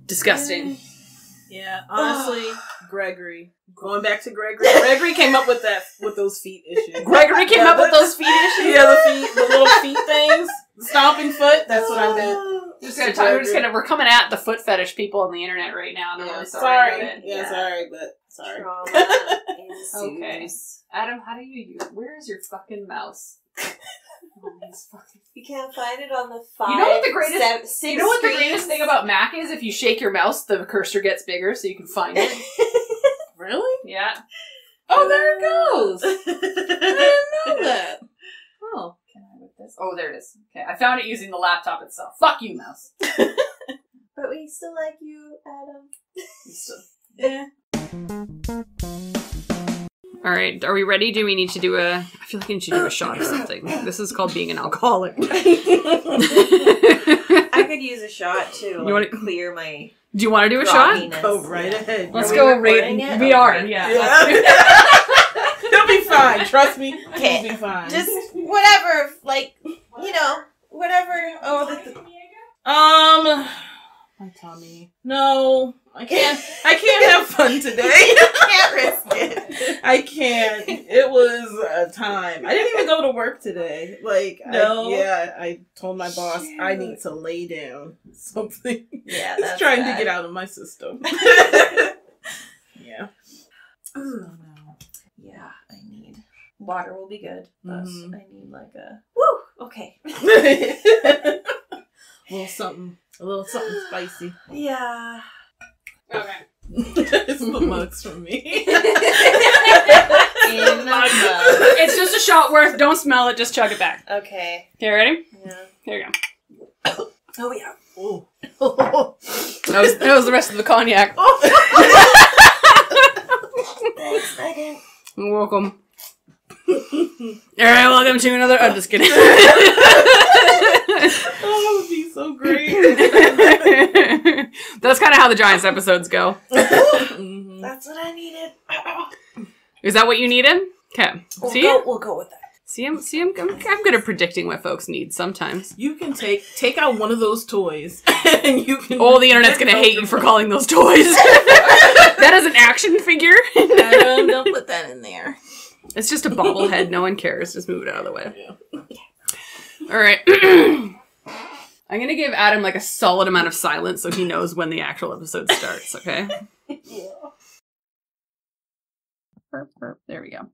Disgusting. Yeah, honestly, Gregory. Going back to Gregory. Gregory came up with those feet issues. Gregory came up with those feet issues? Yeah, the little feet things. The stomping foot, that's what I meant. We're coming at the foot fetish people on the internet right now. I'm really sorry about it. Yeah, sorry, but sorry. Trauma Okay. Adam, how do you use... Where is your fucking mouse? You can't find it on the 5. You know what the greatest? Six You know what the screens? greatest thing about Mac is? If you shake your mouse, the cursor gets bigger, so you can find it. Really? Yeah. Oh, there it goes. I didn't know that. Oh, can I with this? Oh, there it is. Okay, I found it using the laptop itself. Fuck you, mouse. But we still like you, Adam. Yeah. All right, are we ready? Do we need to do I feel like we need to do a shot of something. This is called being an alcoholic. I could use a shot too. You want to clear my... Do you want to do a shot? Go right ahead. Let's Are we go recording right. it? We are, yeah. You'll be fine. Trust me. Okay. You'll be fine. Just whatever, like, whatever. Oh, my tummy. No, I can't have fun today. can't risk it. I can't. It was a time. I didn't even go to work today. No. I told my boss I need to lay down something. Yeah, it's that's trying bad. to get out of my system. Yeah. Oh no. Yeah, I need water. Will be good, but Mhm. I need like a woo. Okay. A little something spicy. Yeah. Okay. It's the mugs from me. In the mug. It's just a shot worth. Don't smell it. Just chug it back. Okay. Okay, ready? Yeah. Here you go. Oh yeah. Oh. That was the rest of the cognac. Thanks, Megan. You're welcome. Alright, welcome to another... I'm just kidding. Oh, that would be so great. That's kind of how the Giants episodes go. Mhm. That's what I needed. Is that what you needed? Okay. We'll go with that. I'm good at predicting what folks need sometimes. You can take out one of those toys, and you can. Oh, the internet's gonna hate you for calling those toys. That is an action figure. Don't put that in there. It's just a bobblehead. No one cares. Just move it out of the way. Yeah. All right. I'm gonna give Adam like a solid amount of silence so he knows when the actual episode starts. Okay. Yeah. There we go.